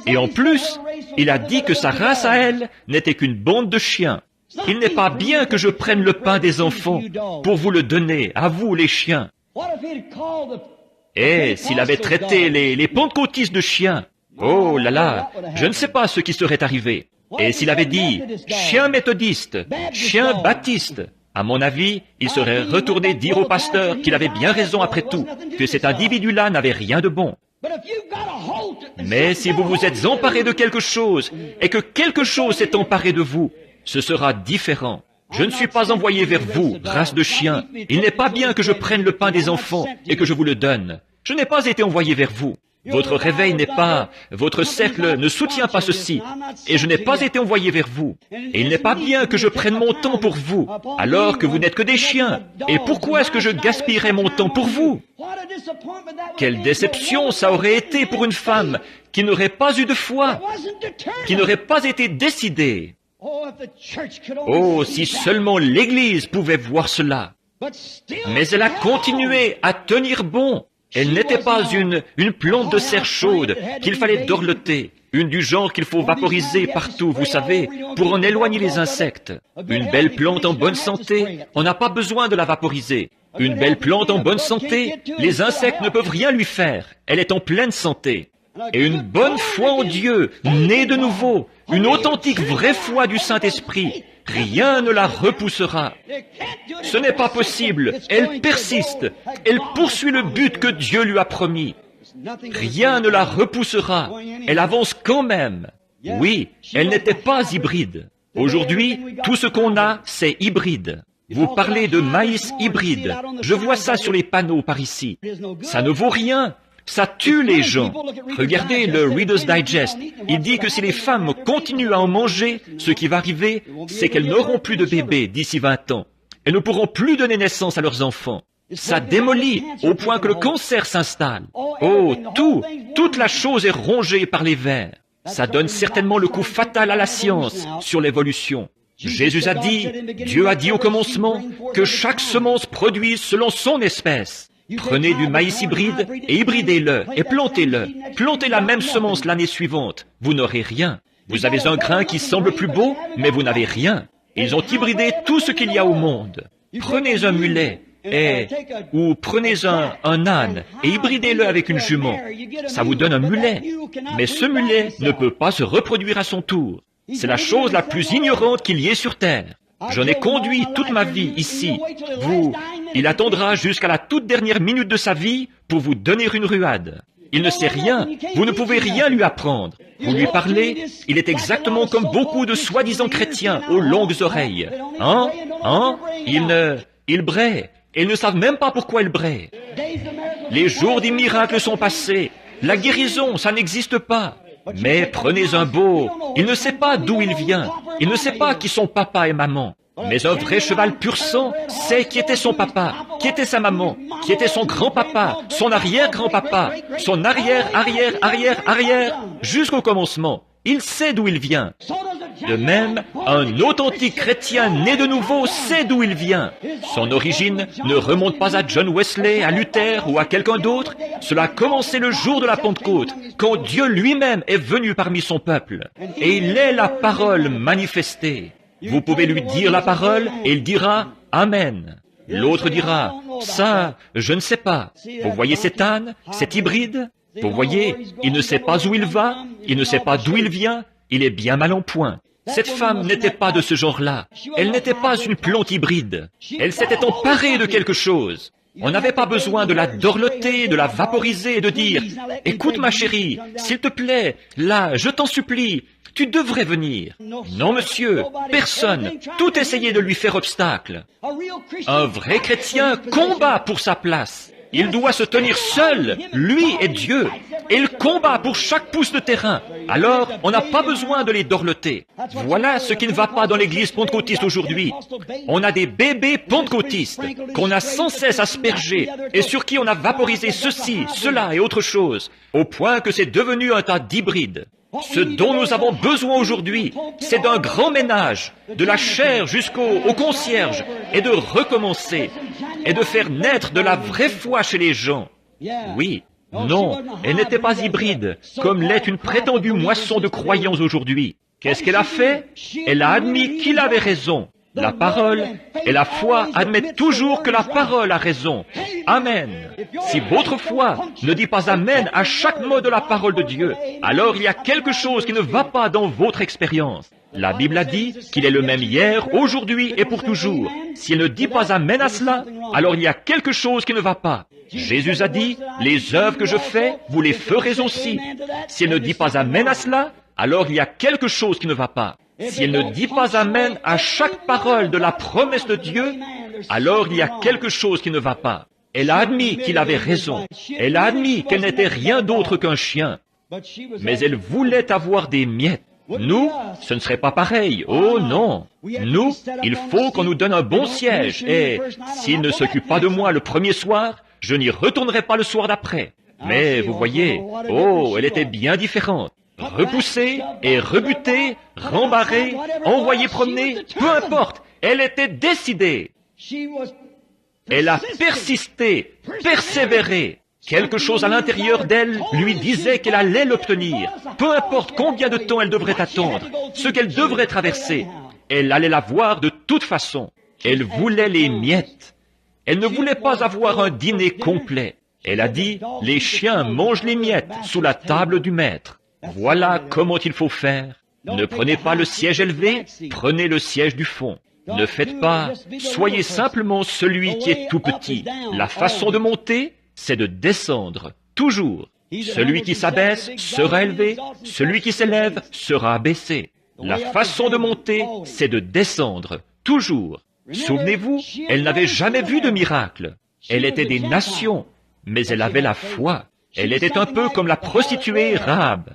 Speaker 1: Et en plus, il a dit que sa race à elle n'était qu'une bande de chiens. Il n'est pas bien que je prenne le pain des enfants pour vous le donner, à vous les chiens. Et s'il avait traité les pentecôtistes de chiens, oh là là, je ne sais pas ce qui serait arrivé. Et s'il avait dit chien méthodiste, chien baptiste, à mon avis, il serait retourné dire au pasteur qu'il avait bien raison après tout, que cet individu-là n'avait rien de bon. Mais si vous vous êtes emparé de quelque chose et que quelque chose s'est emparé de vous, ce sera différent. Je ne suis pas envoyé vers vous, race de chiens. Il n'est pas bien que je prenne le pain des enfants et que je vous le donne. Je n'ai pas été envoyé vers vous. Votre réveil n'est pas, votre cercle ne soutient pas ceci, et je n'ai pas été envoyé vers vous. Et il n'est pas bien que je prenne mon temps pour vous, alors que vous n'êtes que des chiens. Et pourquoi est-ce que je gaspillerais mon temps pour vous? Quelle déception ça aurait été pour une femme qui n'aurait pas eu de foi, qui n'aurait pas été décidée. Oh, si seulement l'Église pouvait voir cela. Mais elle a continué à tenir bon. Elle n'était pas une plante de serre chaude qu'il fallait dorloter, une du genre qu'il faut vaporiser partout, vous savez, pour en éloigner les insectes. Une belle plante en bonne santé, on n'a pas besoin de la vaporiser. Une belle plante en bonne santé, les insectes ne peuvent rien lui faire. Elle est en pleine santé. Et une bonne foi en Dieu, née de nouveau, une authentique vraie foi du Saint-Esprit, rien ne la repoussera. Ce n'est pas possible. Elle persiste. Elle poursuit le but que Dieu lui a promis. Rien ne la repoussera. Elle avance quand même. Oui, elle n'était pas hybride. Aujourd'hui, tout ce qu'on a, c'est hybride. Vous parlez de maïs hybride. Je vois ça sur les panneaux par ici. Ça ne vaut rien. Ça tue les gens. Regardez le Reader's Digest. Il dit que si les femmes continuent à en manger, ce qui va arriver, c'est qu'elles n'auront plus de bébés d'ici 20 ans. Elles ne pourront plus donner naissance à leurs enfants. Ça démolit au point que le cancer s'installe. Oh, toute la chose est rongée par les vers. Ça donne certainement le coup fatal à la science sur l'évolution. Jésus a dit, Dieu a dit au commencement, que chaque semence produise selon son espèce. Prenez du maïs hybride et hybridez-le et plantez-le. Plantez la même semence l'année suivante. Vous n'aurez rien. Vous avez un grain qui semble plus beau, mais vous n'avez rien. Ils ont hybridé tout ce qu'il y a au monde. Prenez un mulet ou prenez un âne et hybridez-le avec une jument. Ça vous donne un mulet. Mais ce mulet ne peut pas se reproduire à son tour. C'est la chose la plus ignorante qu'il y ait sur terre. J'en ai conduit toute ma vie ici. Il attendra jusqu'à la toute dernière minute de sa vie pour vous donner une ruade. Il ne sait rien. Vous ne pouvez rien lui apprendre. Vous lui parlez, il est exactement comme beaucoup de soi-disant chrétiens aux longues oreilles. Ils braient. Et ils ne savent même pas pourquoi ils braient. Les jours des miracles sont passés. La guérison, ça n'existe pas. Mais prenez un beau, il ne sait pas d'où il vient, il ne sait pas qui sont papa et maman. Mais un vrai cheval pur sang sait qui était son papa, qui était sa maman, qui était son grand-papa, son arrière-grand-papa, son arrière, jusqu'au commencement. Il sait d'où il vient. De même, un authentique chrétien né de nouveau sait d'où il vient. Son origine ne remonte pas à John Wesley, à Luther ou à quelqu'un d'autre. Cela a commencé le jour de la Pentecôte, quand Dieu lui-même est venu parmi son peuple. Et il est la parole manifestée. Vous pouvez lui dire la parole et il dira « Amen ». L'autre dira « Ça, je ne sais pas ». Vous voyez cet âne, cet hybride ? Vous voyez, il ne sait pas où il va, il ne sait pas d'où il vient, il est bien mal en point. Cette femme n'était pas de ce genre-là. Elle n'était pas une plante hybride. Elle s'était emparée de quelque chose. On n'avait pas besoin de la dorloter, de la vaporiser et de dire « Écoute ma chérie, s'il te plaît, là, je t'en supplie, tu devrais venir. » Non, monsieur, personne. Tout essayait de lui faire obstacle. Un vrai chrétien combat pour sa place. Il doit se tenir seul, lui et Dieu. Et il combat pour chaque pouce de terrain. Alors, on n'a pas besoin de les dorloter. Voilà ce qui ne va pas dans l'église pentecôtiste aujourd'hui. On a des bébés pentecôtistes qu'on a sans cesse aspergés et sur qui on a vaporisé ceci, cela et autre chose, au point que c'est devenu un tas d'hybrides. Ce dont nous avons besoin aujourd'hui, c'est d'un grand ménage, de la chair jusqu'au concierge, et de recommencer, et de faire naître de la vraie foi chez les gens. Oui, non, elle n'était pas hybride, comme l'est une prétendue moisson de croyants aujourd'hui. Qu'est-ce qu'elle a fait? Elle a admis qu'il avait raison. La parole et la foi admettent toujours que la parole a raison. Amen. Si votre foi ne dit pas Amen à chaque mot de la parole de Dieu, alors il y a quelque chose qui ne va pas dans votre expérience. La Bible a dit qu'il est le même hier, aujourd'hui et pour toujours. Si elle ne dit pas Amen à cela, alors il y a quelque chose qui ne va pas. Jésus a dit, les œuvres que je fais, vous les ferez aussi. Si elle ne dit pas Amen à cela, alors il y a quelque chose qui ne va pas. Si elle ne dit pas Amen à chaque parole de la promesse de Dieu, alors il y a quelque chose qui ne va pas. Elle a admis qu'il avait raison. Elle a admis qu'elle n'était rien d'autre qu'un chien. Mais elle voulait avoir des miettes. Nous, ce ne serait pas pareil. Oh non. Nous, il faut qu'on nous donne un bon siège. Et s'il ne s'occupe pas de moi le premier soir, je n'y retournerai pas le soir d'après. Mais vous voyez, oh, elle était bien différente. Repoussée et rebutée, rembarrée, envoyée promener, peu importe, elle était décidée. Elle a persisté, persévéré. Quelque chose à l'intérieur d'elle lui disait qu'elle allait l'obtenir. Peu importe combien de temps elle devrait attendre, ce qu'elle devrait traverser, elle allait l'avoir de toute façon. Elle voulait les miettes. Elle ne voulait pas avoir un dîner complet. Elle a dit, les chiens mangent les miettes sous la table du maître. Voilà comment il faut faire. Ne prenez pas le siège élevé, prenez le siège du fond. Ne faites pas, soyez simplement celui qui est tout petit. La façon de monter, c'est de descendre, toujours. Celui qui s'abaisse sera élevé, celui qui s'élève sera abaissé. La façon de monter, c'est de descendre, toujours. Souvenez-vous, elle n'avait jamais vu de miracle. Elle était des nations, mais elle avait la foi. Elle était un peu comme la prostituée Rahab.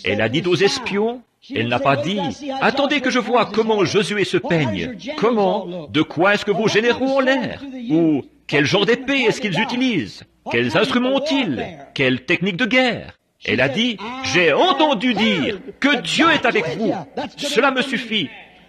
Speaker 1: Elle a dit aux espions, elle n'a pas dit, « Attendez que je vois comment Josué se peigne. Comment? De quoi est-ce que vos généraux ont l'air? Ou quel genre d'épée est-ce qu'ils utilisent? Quels instruments ont-ils? Quelle technique de guerre? » Elle a dit, « J'ai entendu dire que Dieu est avec vous. Cela me suffit.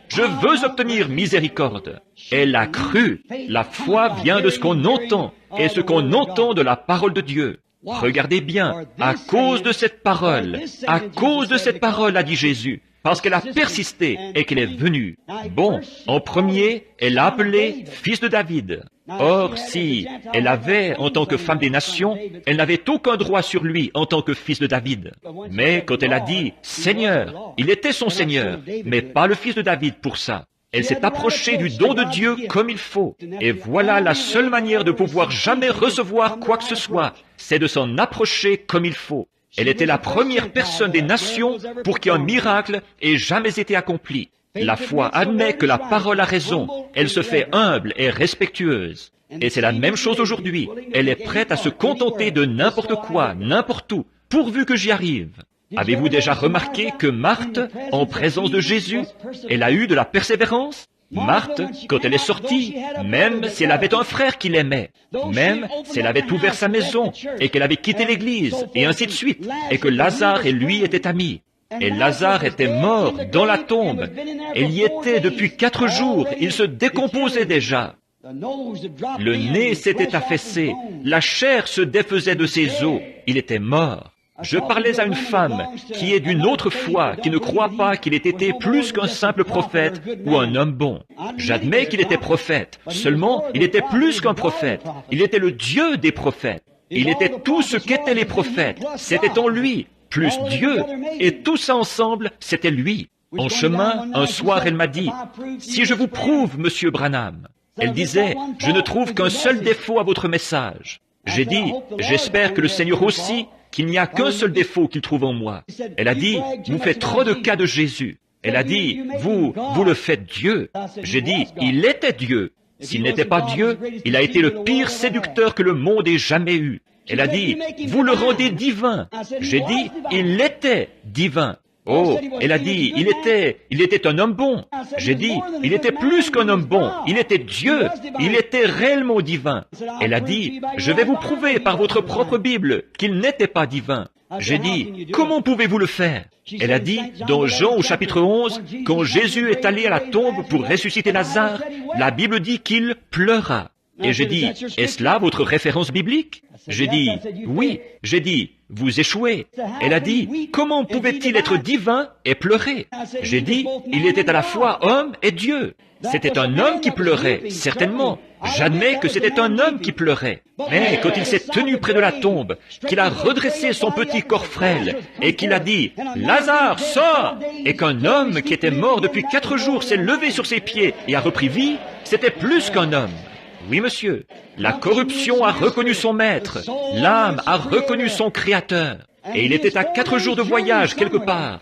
Speaker 1: Je veux obtenir miséricorde. » Elle a cru. La foi vient de ce qu'on entend, et ce qu'on entend de la parole de Dieu. Regardez bien, à cause de cette parole, a dit Jésus, parce qu'elle a persisté et qu'elle est venue. Bon, en premier, elle l'a appelé fils de David. Or, si elle avait, en tant que femme des nations, elle n'avait aucun droit sur lui en tant que fils de David. Mais quand elle a dit « Seigneur », il était son Seigneur, mais pas le fils de David pour ça. Elle s'est approchée du don de Dieu comme il faut. Et voilà la seule manière de pouvoir jamais recevoir quoi que ce soit, c'est de s'en approcher comme il faut. Elle était la première personne des nations pour qui un miracle ait jamais été accompli. La foi admet que la parole a raison. Elle se fait humble et respectueuse. Et c'est la même chose aujourd'hui. Elle est prête à se contenter de n'importe quoi, n'importe où, pourvu que j'y arrive. Avez-vous déjà remarqué que Marthe, en présence de Jésus, elle a eu de la persévérance? Marthe, quand elle est sortie, même si elle avait un frère qui l'aimait, même si elle avait ouvert sa maison et qu'elle avait quitté l'église, et ainsi de suite, et que Lazare et lui étaient amis, et Lazare était mort dans la tombe, elle y était depuis 4 jours, il se décomposait déjà. Le nez s'était affaissé, la chair se défaisait de ses os, il était mort. Je parlais à une femme qui est d'une autre foi, qui ne croit pas qu'il ait été plus qu'un simple prophète ou un homme bon. J'admets qu'il était prophète, seulement il était plus qu'un prophète. Il était le Dieu des prophètes. Il était tout ce qu'étaient les prophètes. C'était en lui, plus Dieu. Et tout ça ensemble, c'était lui. En chemin, un soir, elle m'a dit, « Si je vous prouve, monsieur Branham », elle disait, « Je ne trouve qu'un seul défaut à votre message. » J'ai dit, « J'espère que le Seigneur aussi, qu'il n'y a qu'un seul défaut qu'il trouve en moi. » Elle a dit, « Vous faites trop de cas de Jésus. » Elle a dit, « Vous le faites Dieu. » J'ai dit, « Il était Dieu. S'il n'était pas Dieu, il a été le pire séducteur que le monde ait jamais eu. » Elle a dit, « Vous le rendez divin. » J'ai dit, « Il était divin. » Oh, elle a dit, il était un homme bon. J'ai dit, il était plus qu'un homme bon, il était Dieu, il était réellement divin. Elle a dit, je vais vous prouver par votre propre Bible qu'il n'était pas divin. J'ai dit, comment pouvez-vous le faire? Elle a dit, dans Jean au chapitre 11, quand Jésus est allé à la tombe pour ressusciter Lazare, la Bible dit qu'il pleura. Et j'ai dit, est-ce là votre référence biblique? J'ai dit, oui. J'ai dit, vous échouez. Elle a dit, comment pouvait-il être divin et pleurer? J'ai dit, il était à la fois homme et Dieu. C'était un homme qui pleurait, certainement. J'admets que c'était un homme qui pleurait. Mais quand il s'est tenu près de la tombe, qu'il a redressé son petit corps frêle, et qu'il a dit, Lazare, sors! Et qu'un homme qui était mort depuis 4 jours s'est levé sur ses pieds et a repris vie, c'était plus qu'un homme. Oui, monsieur. La corruption a reconnu son maître. L'âme a reconnu son créateur. Et il était à 4 jours de voyage quelque part.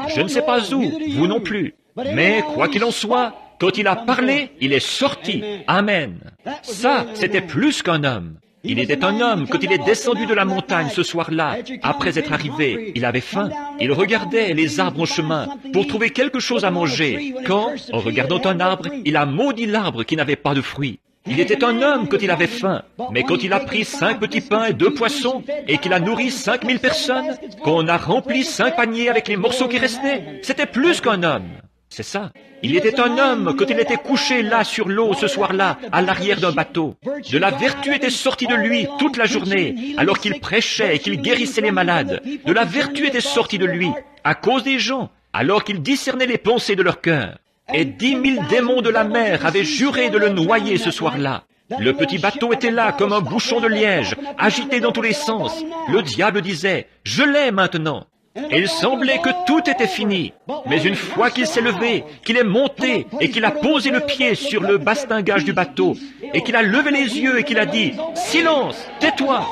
Speaker 1: Je ne sais pas où, vous non plus. Mais, quoi qu'il en soit, quand il a parlé, il est sorti. Amen. Ça, c'était plus qu'un homme. Il était un homme quand il est descendu de la montagne ce soir-là. Après être arrivé, il avait faim. Il regardait les arbres en chemin pour trouver quelque chose à manger. Quand, en regardant un arbre, il a maudit l'arbre qui n'avait pas de fruits. Il était un homme quand il avait faim, mais quand il a pris 5 petits pains et 2 poissons, et qu'il a nourri 5000 personnes, qu'on a rempli 5 paniers avec les morceaux qui restaient, c'était plus qu'un homme. C'est ça. Il était un homme quand il était couché là sur l'eau ce soir-là, à l'arrière d'un bateau. De la vertu était sortie de lui toute la journée, alors qu'il prêchait et qu'il guérissait les malades. De la vertu était sortie de lui, à cause des gens, alors qu'il discernait les pensées de leur cœur. Et 10 000 démons de la mer avaient juré de le noyer ce soir-là. Le petit bateau était là comme un bouchon de liège, agité dans tous les sens. Le diable disait, « Je l'ai maintenant ». Et il semblait que tout était fini. Mais une fois qu'il s'est levé, qu'il est monté et qu'il a posé le pied sur le bastingage du bateau et qu'il a levé les yeux et qu'il a dit « Silence, tais-toi »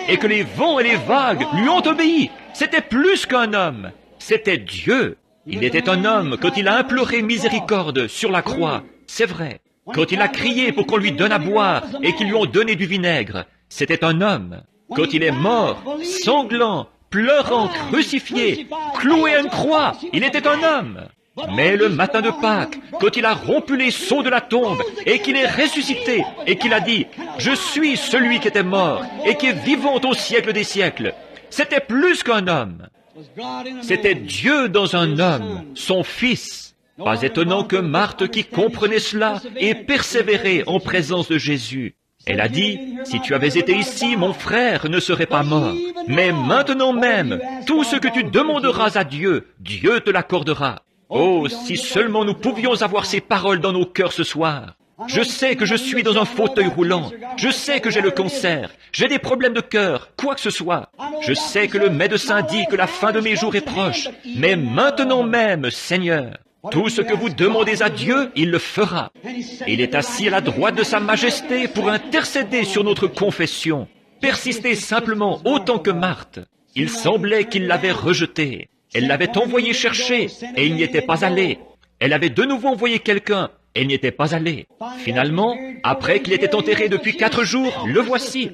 Speaker 1: et que les vents et les vagues lui ont obéi, c'était plus qu'un homme, c'était Dieu. Il était un homme quand il a imploré miséricorde sur la croix, c'est vrai. Quand il a crié pour qu'on lui donne à boire et qu'ils lui ont donné du vinaigre, c'était un homme. Quand il est mort, sanglant, pleurant, crucifié, cloué à une croix, il était un homme. Mais le matin de Pâques, quand il a rompu les sceaux de la tombe et qu'il est ressuscité et qu'il a dit « Je suis celui qui était mort et qui est vivant au siècle des siècles », c'était plus qu'un homme. C'était Dieu dans un homme, son Fils. Pas étonnant que Marthe, qui comprenait cela, ait persévéré en présence de Jésus. Elle a dit, « Si tu avais été ici, mon frère ne serait pas mort. Mais maintenant même, tout ce que tu demanderas à Dieu, Dieu te l'accordera. » Oh, si seulement nous pouvions avoir ces paroles dans nos cœurs ce soir. Je sais que je suis dans un fauteuil roulant. Je sais que j'ai le cancer. J'ai des problèmes de cœur, quoi que ce soit. Je sais que le médecin dit que la fin de mes jours est proche. Mais maintenant même, Seigneur, tout ce que vous demandez à Dieu, il le fera. Il est assis à la droite de sa majesté pour intercéder sur notre confession. Persistez simplement autant que Marthe. Il semblait qu'il l'avait rejeté. Elle l'avait envoyé chercher et il n'y était pas allé. Elle avait de nouveau envoyé quelqu'un. Elle n'y était pas allée. Finalement, après qu'il était enterré depuis 4 jours, le voici.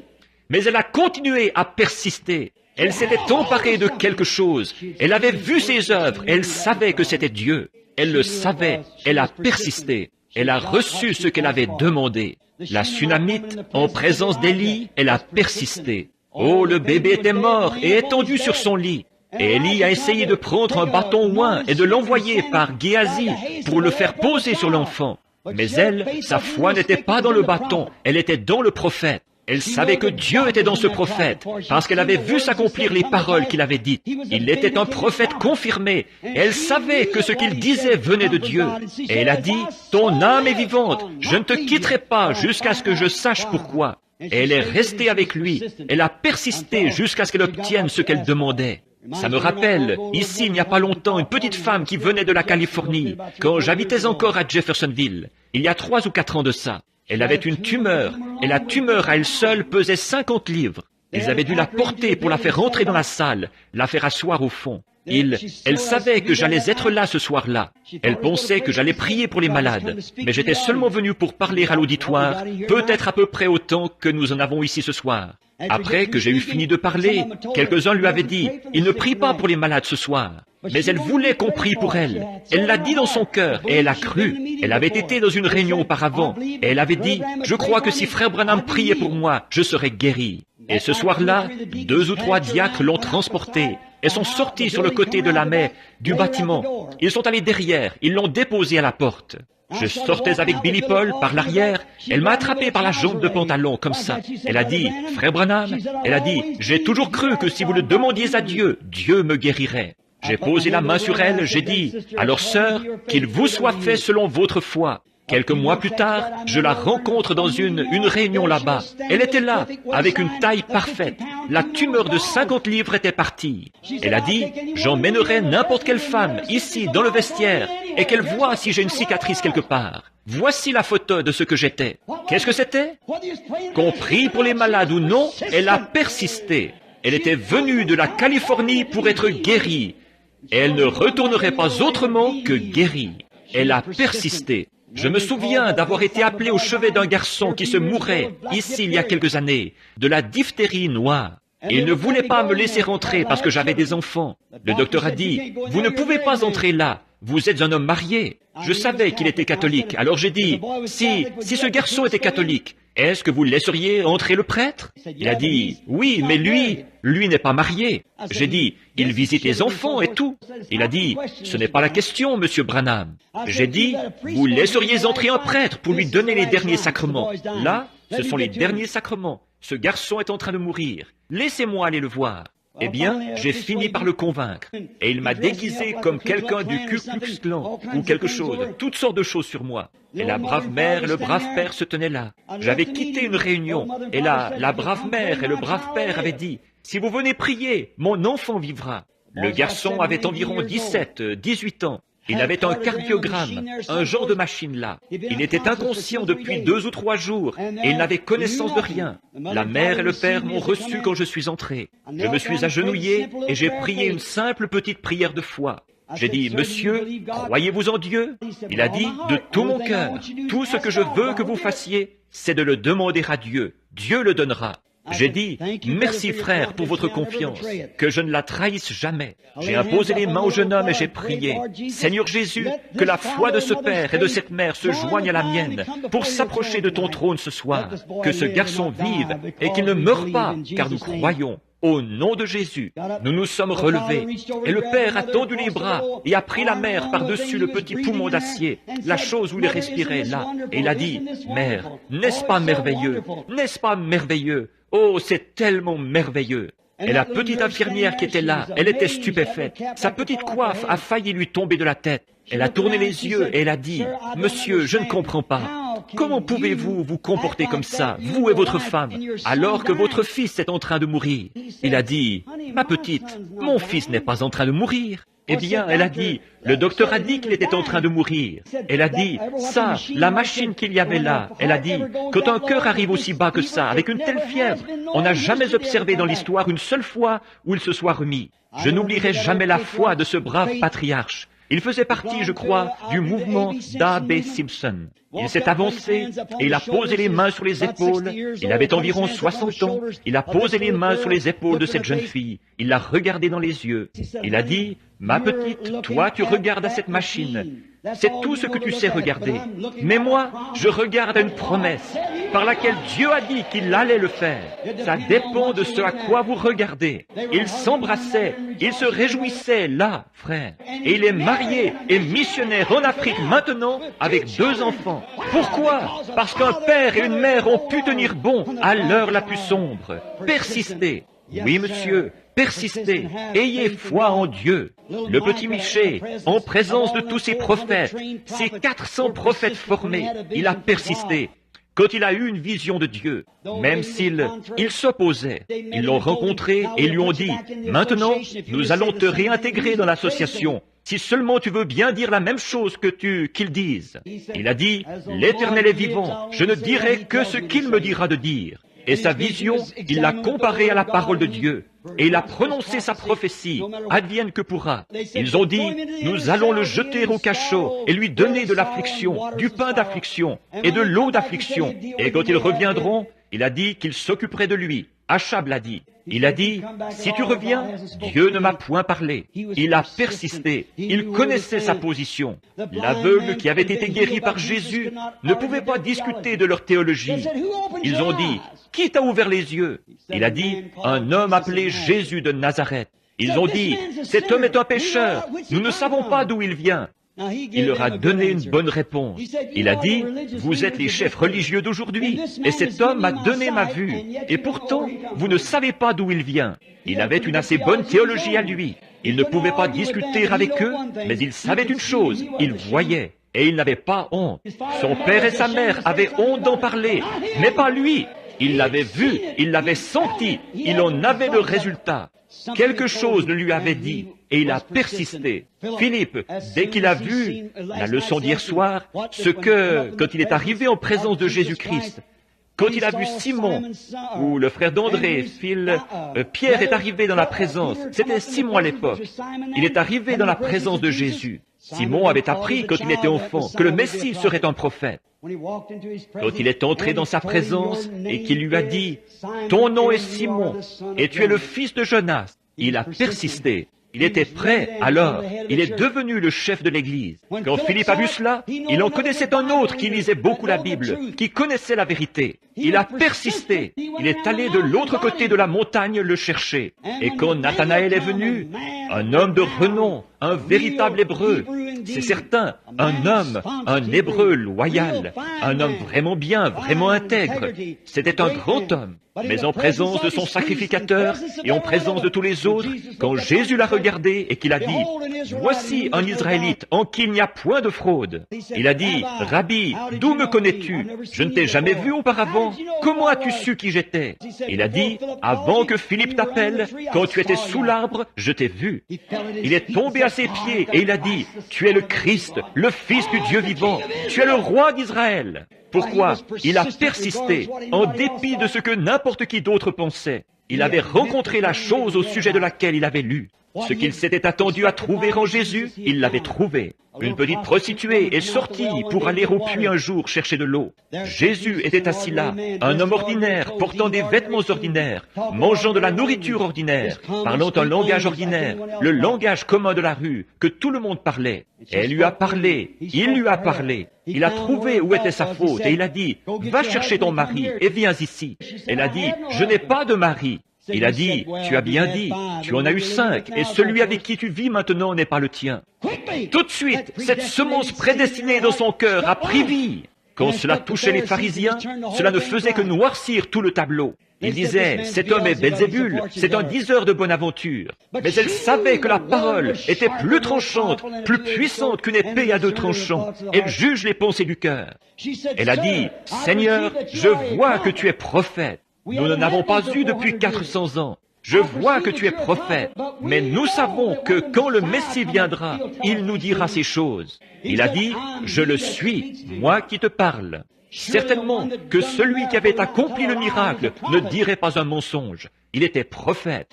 Speaker 1: Mais elle a continué à persister. Elle s'était emparée de quelque chose. Elle avait vu ses œuvres. Elle savait que c'était Dieu. Elle le savait. Elle a persisté. Elle a reçu ce qu'elle avait demandé. La Sunamite, en présence d'Élie, elle a persisté. Oh, le bébé était mort et étendu sur son lit. Et Élie a essayé de prendre un bâton oint et de l'envoyer par Géasi pour le faire poser sur l'enfant. Mais elle, sa foi n'était pas dans le bâton, elle était dans le prophète. Elle savait que Dieu était dans ce prophète, parce qu'elle avait vu s'accomplir les paroles qu'il avait dites. Il était un prophète confirmé. Elle savait que ce qu'il disait venait de Dieu. Et elle a dit, « Ton âme est vivante, je ne te quitterai pas jusqu'à ce que je sache pourquoi. » Et elle est restée avec lui. Elle a persisté jusqu'à ce qu'elle obtienne ce qu'elle demandait. Ça me rappelle, ici il n'y a pas longtemps, une petite femme qui venait de la Californie, quand j'habitais encore à Jeffersonville, il y a 3 ou 4 ans de ça. Elle avait une tumeur, et la tumeur à elle seule pesait 50 livres. Ils avaient dû la porter pour la faire rentrer dans la salle, la faire asseoir au fond. Elle savait que j'allais être là ce soir-là. Elle pensait que j'allais prier pour les malades, mais j'étais seulement venu pour parler à l'auditoire, peut-être à peu près autant que nous en avons ici ce soir. Après que j'ai eu fini de parler, quelques-uns lui avaient dit, « Il ne prie pas pour les malades ce soir. » Mais elle voulait qu'on prie pour elle. Elle l'a dit dans son cœur et elle a cru. Elle avait été dans une réunion auparavant et elle avait dit, « Je crois que si Frère Branham priait pour moi, je serais guéri. » Et ce soir-là, 2 ou 3 diacres l'ont transportée. Elles sont sorties sur le côté de la mer du bâtiment. Ils sont allés derrière, ils l'ont déposée à la porte. Je sortais avec Billy Paul par l'arrière. Elle m'a attrapé par la jambe de pantalon, comme ça. Elle a dit, « Frère Branham, elle a dit, j'ai toujours cru que si vous le demandiez à Dieu, Dieu me guérirait. » J'ai posé la main sur elle, j'ai dit, « Alors sœur, qu'il vous soit fait selon votre foi. » Quelques mois plus tard, je la rencontre dans une réunion là-bas. Elle était là, avec une taille parfaite. La tumeur de 50 livres était partie. Elle a dit, j'emmènerai n'importe quelle femme ici dans le vestiaire et qu'elle voie si j'ai une cicatrice quelque part. Voici la photo de ce que j'étais. Qu'est-ce que c'était? Qu'on prie pour les malades ou non, elle a persisté. Elle était venue de la Californie pour être guérie. Et elle ne retournerait pas autrement que guérie. Elle a persisté. Je me souviens d'avoir été appelé au chevet d'un garçon qui se mourait, ici il y a quelques années, de la diphtérie noire. Il ne voulait pas me laisser rentrer parce que j'avais des enfants. Le docteur a dit, « Vous ne pouvez pas entrer là, vous êtes un homme marié. » Je savais qu'il était catholique, alors j'ai dit, « Si ce garçon était catholique, est-ce que vous laisseriez entrer le prêtre? Il a dit, oui, mais lui n'est pas marié. J'ai dit, il visite les enfants et tout. Il a dit, ce n'est pas la question, monsieur Branham. J'ai dit, vous laisseriez entrer un prêtre pour lui donner les derniers sacrements. Là, ce sont les derniers sacrements. Ce garçon est en train de mourir. Laissez-moi aller le voir. Eh bien, j'ai fini par le convaincre. Et il m'a déguisé comme quelqu'un du Ku Klux Klan ou quelque chose, toutes sortes de choses sur moi. Et la brave mère et le brave père se tenaient là. J'avais quitté une réunion, et là, la brave mère et le brave père avaient dit, « Si vous venez prier, mon enfant vivra. » Le garçon avait environ 17, 18 ans. Il avait un cardiogramme, un genre de machine là. Il était inconscient depuis 2 ou 3 jours et il n'avait connaissance de rien. La mère et le père m'ont reçu quand je suis entré. Je me suis agenouillé et j'ai prié une simple petite prière de foi. J'ai dit, « Monsieur, croyez-vous en Dieu ?» Il a dit, « De tout mon cœur, tout ce que je veux que vous fassiez, c'est de le demander à Dieu. Dieu le donnera. » J'ai dit, « Merci frère pour votre confiance, que je ne la trahisse jamais. » J'ai imposé les mains au jeune homme et j'ai prié, « Seigneur Jésus, que la foi de ce père et de cette mère se joigne à la mienne pour s'approcher de ton trône ce soir, que ce garçon vive et qu'il ne meure pas, car nous croyons. Au nom de Jésus, nous nous sommes relevés, et le père a tendu les bras et a pris la mère par-dessus le petit poumon d'acier, la chose où il respirait là, et il a dit, « Mère, n'est-ce pas merveilleux? N'est-ce pas merveilleux? Oh, c'est tellement merveilleux! » Et la petite infirmière qui était là, elle était stupéfaite. Sa petite coiffe a failli lui tomber de la tête. Elle a tourné les yeux et elle a dit, « Monsieur, je ne comprends pas. Comment pouvez-vous vous comporter comme ça, vous et votre femme, alors que votre fils est en train de mourir ?» Il a dit, « Ma petite, mon fils n'est pas en train de mourir. » Eh bien, elle a dit, le docteur a dit qu'il était en train de mourir. Elle a dit, ça, la machine qu'il y avait là, elle a dit, quand un cœur arrive aussi bas que ça, avec une telle fièvre, on n'a jamais observé dans l'histoire une seule fois où il se soit remis. Je n'oublierai jamais la foi de ce brave patriarche. Il faisait partie, je crois, du mouvement d'A.B. Simpson. Il s'est avancé et il a posé les mains sur les épaules. Il avait environ 60 ans. Il a posé les mains sur les épaules de cette jeune fille. Il l'a regardée dans les yeux. Il a dit, « Ma petite, toi tu regardes à cette machine. C'est tout ce que tu sais regarder. Mais moi, je regarde à une promesse par laquelle Dieu a dit qu'il allait le faire. Ça dépend de ce à quoi vous regardez. » Ils s'embrassaient, ils se réjouissaient là, frère. Et il est marié et missionnaire en Afrique maintenant avec 2 enfants. Pourquoi? Parce qu'un père et une mère ont pu tenir bon à l'heure la plus sombre. Persistez. Oui, monsieur. Persistez, ayez foi en Dieu. Le petit Miché, en présence de tous ses prophètes, ces 400 prophètes formés, il a persisté. Quand il a eu une vision de Dieu, même s'il s'opposait, ils l'ont rencontré et lui ont dit, « Maintenant, nous allons te réintégrer dans l'association. Si seulement tu veux bien dire la même chose qu'ils disent. » Il a dit, « L'Éternel est vivant, je ne dirai que ce qu'il me dira de dire. » Et sa vision, il l'a comparée à la parole de Dieu. Et il a prononcé sa prophétie, advienne que pourra. Ils ont dit, nous allons le jeter au cachot et lui donner de l'affliction, du pain d'affliction et de l'eau d'affliction. Et quand ils reviendront, il a dit qu'il s'occuperait de lui. Achab l'a dit. Il a dit, si tu reviens, Dieu ne m'a point parlé. Il a persisté. Il connaissait sa position. L'aveugle qui avait été guéri par Jésus ne pouvait pas discuter de leur théologie. Ils ont dit, qui t'a ouvert les yeux? Il a dit, un homme appelé Jésus de Nazareth. Ils ont dit, cet homme est un pécheur. Nous ne savons pas d'où il vient. Il leur a donné une bonne réponse. Il a dit, vous êtes les chefs religieux d'aujourd'hui, et cet homme m'a donné ma vue, et pourtant, vous ne savez pas d'où il vient. Il avait une assez bonne théologie à lui. Il ne pouvait pas discuter avec eux, mais il savait une chose, il voyait, et il n'avait pas honte. Son père et sa mère avaient honte d'en parler, mais pas lui. Il l'avait vu, il l'avait senti, il en avait le résultat. Quelque chose le lui avait dit, et il a persisté. Philippe, dès qu'il a vu la leçon d'hier soir, quand il est arrivé en présence de Jésus-Christ, quand il a vu Simon, ou le frère d'André, Pierre est arrivé dans la présence, c'était Simon à l'époque, il est arrivé dans la présence de Jésus. Simon avait appris quand il était enfant que le Messie serait un prophète. Quand il est entré dans sa présence et qu'il lui a dit « Ton nom est Simon, et tu es le fils de Jonas », il a persisté. Il était prêt, alors, il est devenu le chef de l'Église. Quand Philippe a vu cela, il en connaissait un autre qui lisait beaucoup la Bible, qui connaissait la vérité. Il a persisté. Il est allé de l'autre côté de la montagne le chercher. Et quand Nathanaël est venu, un homme de renom, un véritable Hébreu, c'est certain, un homme, un Hébreu loyal, un homme vraiment bien, vraiment intègre. C'était un grand homme. Mais en présence de son sacrificateur et en présence de tous les autres, quand Jésus l'a regardé et qu'il a dit, « Voici un Israélite en qui il n'y a point de fraude. » Il a dit, « Rabbi, d'où me connais-tu? Je ne t'ai jamais vu auparavant. Comment as-tu su qui j'étais? » Il a dit, « Avant que Philippe t'appelle, quand tu étais sous l'arbre, je t'ai vu. » Il est tombé à ses pieds et il a dit, « Tu es le Christ, le Fils du Dieu vivant. Tu es le roi d'Israël. » Pourquoi? Il a persisté, en dépit de ce que n'importe qui d'autre pensait. Il avait rencontré la chose au sujet de laquelle il avait lu. Ce qu'il s'était attendu à trouver en Jésus, il l'avait trouvé. Une petite prostituée est sortie pour aller au puits un jour chercher de l'eau. Jésus était assis là, un homme ordinaire, portant des vêtements ordinaires, mangeant de la nourriture ordinaire, parlant un langage ordinaire, le langage commun de la rue, que tout le monde parlait. Elle lui a parlé, il lui a parlé. Il a trouvé où était sa faute et il a dit, « Va chercher ton mari et viens ici. » Elle a dit, « Je n'ai pas de mari. » Il a dit, « Tu as bien dit, tu en as eu 5, et celui avec qui tu vis maintenant n'est pas le tien. » Tout de suite, cette semence prédestinée dans son cœur a pris vie. Quand cela touchait les pharisiens, cela ne faisait que noircir tout le tableau. Ils disaient, « Cet homme est Belzébul, c'est un diseur de bonne aventure. » Mais elle savait que la parole était plus tranchante, plus puissante qu'une épée à 2 tranchants. Elle juge les pensées du cœur. Elle a dit, « Seigneur, je vois que tu es prophète. Nous n'en avons pas eu depuis 400 ans. Je vois que tu es prophète, mais nous savons que quand le Messie viendra, il nous dira ces choses. » Il a dit, « Je le suis, moi qui te parle. » Certainement que celui qui avait accompli le miracle ne dirait pas un mensonge. Il était prophète.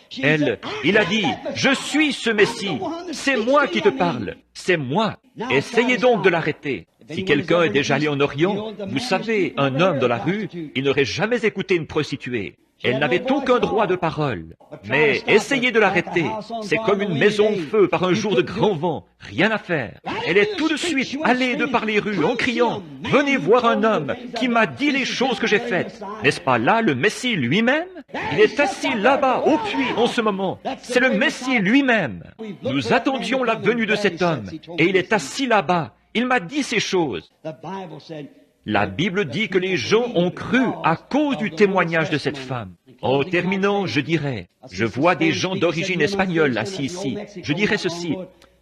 Speaker 1: Il a dit, « Je suis ce Messie. C'est moi qui te parle. C'est moi. Essayez donc de l'arrêter. » Si quelqu'un est déjà allé en Orient, vous savez, un homme dans la rue, il n'aurait jamais écouté une prostituée. Elle n'avait aucun droit de parole. Mais essayez de l'arrêter. C'est comme une maison au feu par un jour de grand vent. Rien à faire. Elle est tout de suite allée de par les rues en criant, « Venez voir un homme qui m'a dit les choses que j'ai faites. » N'est-ce pas là le Messie lui-même? Il est assis là-bas au puits en ce moment. C'est le Messie lui-même. Nous attendions la venue de cet homme et il est assis là-bas. Il m'a dit ces choses. La Bible dit que les gens ont cru à cause du témoignage de cette femme. En terminant, je dirais, je vois des gens d'origine espagnole assis ici. Je dirais ceci,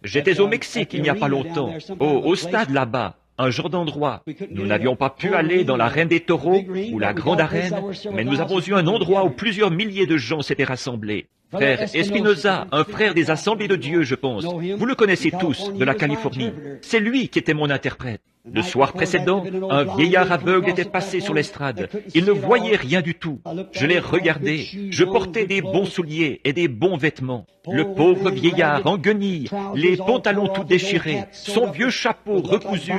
Speaker 1: j'étais au Mexique il n'y a pas longtemps, au stade là-bas, un genre d'endroit. Nous n'avions pas pu aller dans l'arène des taureaux ou la grande arène, mais nous avons eu un endroit où plusieurs milliers de gens s'étaient rassemblés. Frère Espinoza, un frère des Assemblées de Dieu, je pense. Vous le connaissez tous, de la Californie. C'est lui qui était mon interprète. Le soir précédent, un vieillard aveugle était passé sur l'estrade. Il ne voyait rien du tout. Je l'ai regardé. Je portais des bons souliers et des bons vêtements. Le pauvre vieillard en guenilles, les pantalons tout déchirés, son vieux chapeau recousu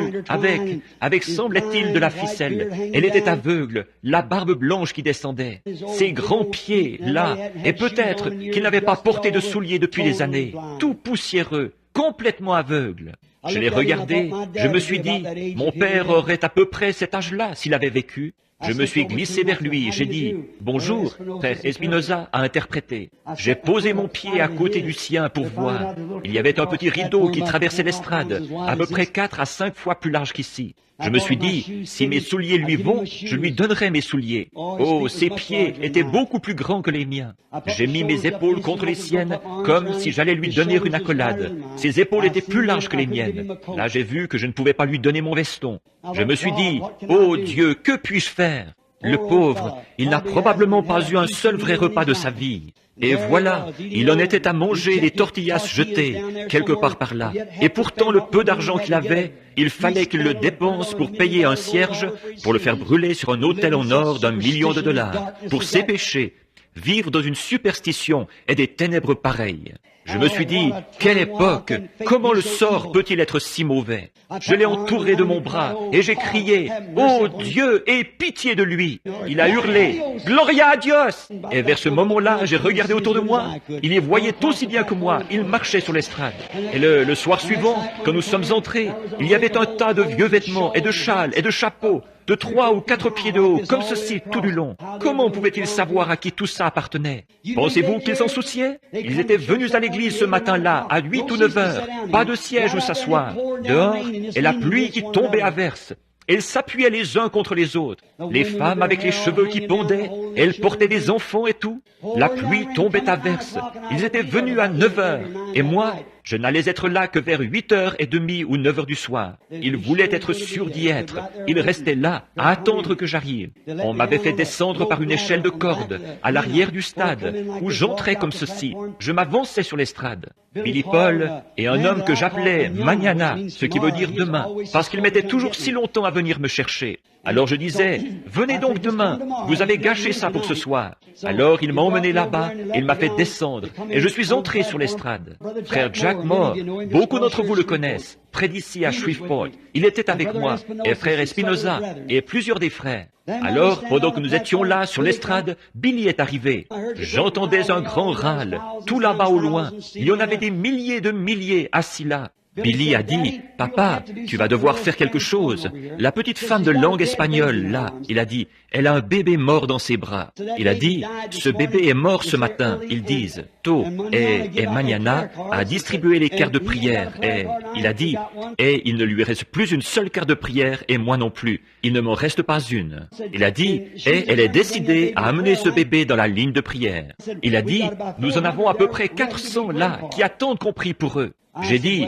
Speaker 1: avec semblait-il de la ficelle. Elle était aveugle, la barbe blanche qui descendait. Ses grands pieds, là, et peut-être qu'il n'avait pas porté de souliers depuis des années, tout poussiéreux, complètement aveugle. Je l'ai regardé, je me suis dit, mon père aurait à peu près cet âge-là s'il avait vécu. Je me suis glissé vers lui, j'ai dit, « Bonjour, frère Espinoza a interprété. » J'ai posé mon pied à côté du sien pour voir. Il y avait un petit rideau qui traversait l'estrade, à peu près 4 à 5 fois plus large qu'ici. Je me suis dit, si mes souliers lui vont, je lui donnerai mes souliers. Oh, ses pieds étaient beaucoup plus grands que les miens. J'ai mis mes épaules contre les siennes, comme si j'allais lui donner une accolade. Ses épaules étaient plus larges que les miennes. Là, j'ai vu que je ne pouvais pas lui donner mon veston. Je me suis dit, oh Dieu, que puis-je faire? Le pauvre, il n'a probablement pas eu un seul vrai repas de sa vie. Et voilà, il en était à manger des tortillas jetées, quelque part par là. Et pourtant, le peu d'argent qu'il avait, il fallait qu'il le dépense pour payer un cierge, pour le faire brûler sur un autel en or d'1 million $, pour ses péchés, vivre dans une superstition et des ténèbres pareilles. Je me suis dit, quelle époque! Comment le sort peut-il être si mauvais? Je l'ai entouré de mon bras et j'ai crié, oh Dieu, aie pitié de lui! Il a hurlé, Gloria a Dios! Et vers ce moment-là, j'ai regardé autour de moi. Il y voyait aussi bien que moi. Il marchait sur l'estrade. Et le soir suivant, quand nous sommes entrés, il y avait un tas de vieux vêtements et de châles et de chapeaux, de 3 ou 4 pieds de haut, comme ceci tout du long. Comment pouvaient-ils savoir à qui tout ça appartenait? Pensez-vous qu'ils s'en souciaient? Ils étaient venus à l'église ce matin-là, à 8 ou 9 heures. Pas de siège où s'asseoir. Dehors, et la pluie qui tombait à verse. Elles s'appuyaient les uns contre les autres. Les femmes avec les cheveux qui pondaient, elles portaient des enfants et tout. La pluie tombait à verse. Ils étaient venus à 9 heures. Et moi, je n'allais être là que vers 8h30 ou 9 heures du soir. Ils voulaient être sûrs d'y être. Ils restaient là, à attendre que j'arrive. On m'avait fait descendre par une échelle de corde, à l'arrière du stade, où j'entrais comme ceci. Je m'avançais sur l'estrade. Billy Paul et un homme que j'appelais Mañana, ce qui veut dire demain, parce qu'il mettait toujours si longtemps à venir me chercher. Alors je disais, venez donc demain, vous avez gâché ça pour ce soir. Alors il m'a emmené là-bas, il m'a fait descendre, et je suis entré sur l'estrade. Frère Jack Moore, beaucoup d'entre vous le connaissent, près d'ici à Shreveport. Il était avec moi, et frère Espinoza, et plusieurs des frères. Alors, pendant que nous étions là, sur l'estrade, Billy est arrivé. J'entendais un grand râle, tout là-bas au loin. Il y en avait des milliers de milliers assis là. Billy a dit, « Papa, tu vas devoir faire quelque chose. » La petite femme de langue espagnole, là, il a dit, « Elle a un bébé mort dans ses bras. » Il a dit, « Ce bébé est mort ce matin. » Ils disent, « To et Mañana a distribué les cartes de prière. » Et il a dit, « Et il ne lui reste plus une seule carte de prière et moi non plus. Il ne m'en reste pas une. » Il a dit, « Et elle est décidée à amener ce bébé dans la ligne de prière. » Il a dit, « Nous en avons à peu près 400 là qui attendent qu'on prie pour eux. » J'ai dit,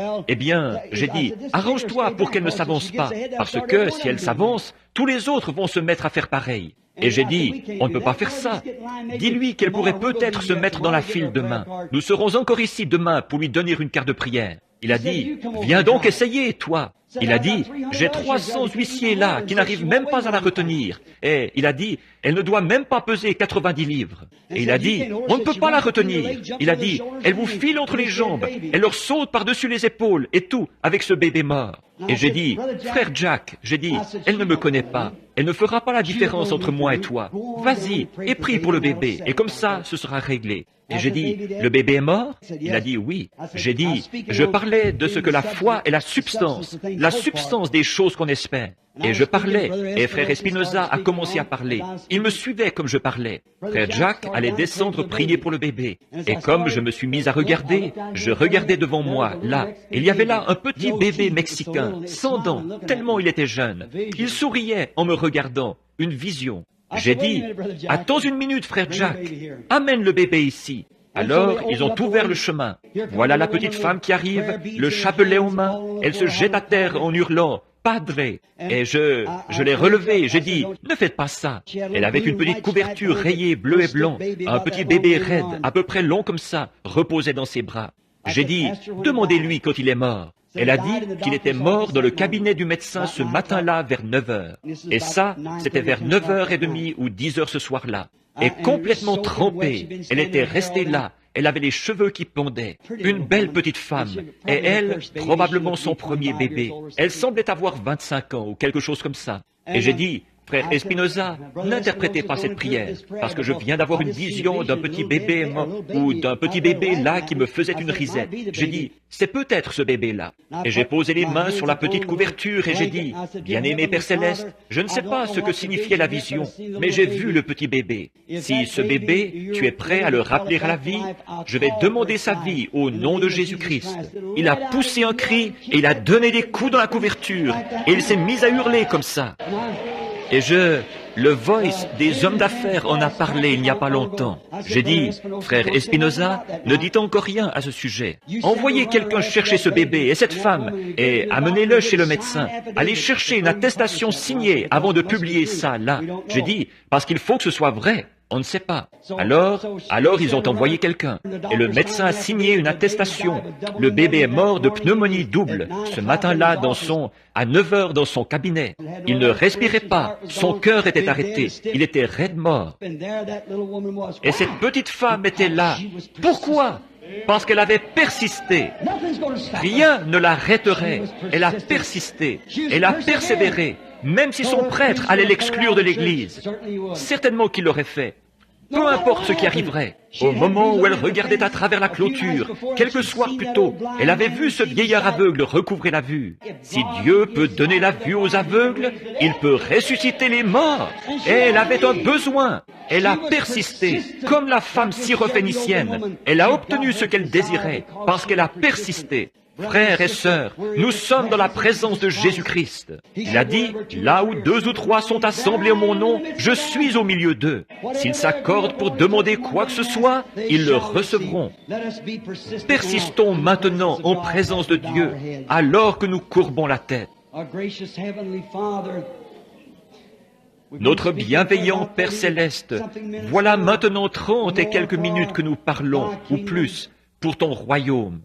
Speaker 1: arrange-toi pour qu'elle ne s'avance pas, parce que si elle s'avance, tous les autres vont se mettre à faire pareil. Et j'ai dit, on ne peut pas faire ça. Dis-lui qu'elle pourrait peut-être se mettre dans la file demain. Nous serons encore ici demain pour lui donner une carte de prière. Il a dit, viens donc essayer, toi. Il a dit, j'ai 300 huissiers là qui n'arrivent même pas à la retenir. Et il a dit, elle ne doit même pas peser 90 livres. Et il a dit, on ne peut pas la retenir. Il a dit, elle vous file entre les jambes, elle leur saute par-dessus les épaules et tout avec ce bébé mort. Et j'ai dit, frère Jack, elle ne me connaît pas. Elle ne fera pas la différence entre moi et toi. Vas-y et prie pour le bébé. Et comme ça, ce sera réglé. Et j'ai dit, le bébé est mort? Il a dit oui. J'ai dit, je parlais de ce que la foi est la substance des choses qu'on espère. Et je parlais, et frère Espinoza a commencé à parler. Il me suivait comme je parlais. Frère Jack allait descendre prier pour le bébé. Et comme je me suis mis à regarder, je regardais devant moi, là. Il y avait là un petit bébé mexicain, sans dents, tellement il était jeune. Il souriait en me regardant, une vision. J'ai dit, attends une minute, frère Jack, amène le bébé ici. Alors, ils ont ouvert le chemin. Voilà la petite femme qui arrive, le chapelet aux mains. Elle se jette à terre en hurlant, Padre. Et je l'ai relevée, j'ai dit, ne faites pas ça. Elle avait une petite couverture rayée bleu et blanc, un petit bébé raide, à peu près long comme ça, reposait dans ses bras. J'ai dit, demandez-lui quand il est mort. Elle a dit qu'il était mort dans le cabinet du médecin ce matin-là vers 9 heures. Et ça, c'était vers 9h30 ou 10 heures ce soir-là. Et complètement trempée, elle était restée là. Elle avait les cheveux qui pendaient. Une belle petite femme. Et elle, probablement son premier bébé. Elle semblait avoir 25 ans ou quelque chose comme ça. Et j'ai dit, frère Espinoza, n'interprétez pas cette prière, parce que je viens d'avoir une vision d'un petit bébé ou d'un petit bébé là qui me faisait une risette. J'ai dit, c'est peut-être ce bébé-là. Et j'ai posé les mains sur la petite couverture et j'ai dit, bien-aimé Père Céleste, je ne sais pas ce que signifiait la vision, mais j'ai vu le petit bébé. Si ce bébé, tu es prêt à le rappeler à la vie, je vais demander sa vie au nom de Jésus-Christ. Il a poussé un cri et il a donné des coups dans la couverture et il s'est mis à hurler comme ça. Et le Voice des hommes d'affaires en a parlé il n'y a pas longtemps. J'ai dit, frère Espinoza, ne dites encore rien à ce sujet. Envoyez quelqu'un chercher ce bébé et cette femme et amenez-le chez le médecin. Allez chercher une attestation signée avant de publier ça là. J'ai dit, parce qu'il faut que ce soit vrai. On ne sait pas. Alors ils ont envoyé quelqu'un. Et le médecin a signé une attestation. Le bébé est mort de pneumonie double. Ce matin-là, à 9 heures dans son cabinet. Il ne respirait pas. Son cœur était arrêté. Il était raide mort. Et cette petite femme était là. Pourquoi? parce qu'elle avait persisté. Rien ne l'arrêterait. Elle a persisté. Elle a persévéré, même si son prêtre allait l'exclure de l'Église. Certainement qu'il l'aurait fait. Peu importe ce qui arriverait. Au moment où elle regardait à travers la clôture, quelques soirs plus tôt, elle avait vu ce vieillard aveugle recouvrer la vue. Si Dieu peut donner la vue aux aveugles, il peut ressusciter les morts. Et elle avait un besoin. Elle a persisté, comme la femme syrophénicienne. Elle a obtenu ce qu'elle désirait, parce qu'elle a persisté. Frères et sœurs, nous sommes dans la présence de Jésus-Christ. Il a dit, là où 2 ou 3 sont assemblés en mon nom, je suis au milieu d'eux. S'ils s'accordent pour demander quoi que ce soit, ils le recevront. Persistons maintenant en présence de Dieu, alors que nous courbons la tête. Notre bienveillant Père Céleste, voilà maintenant 30 et quelques minutes que nous parlons, ou plus, pour ton royaume.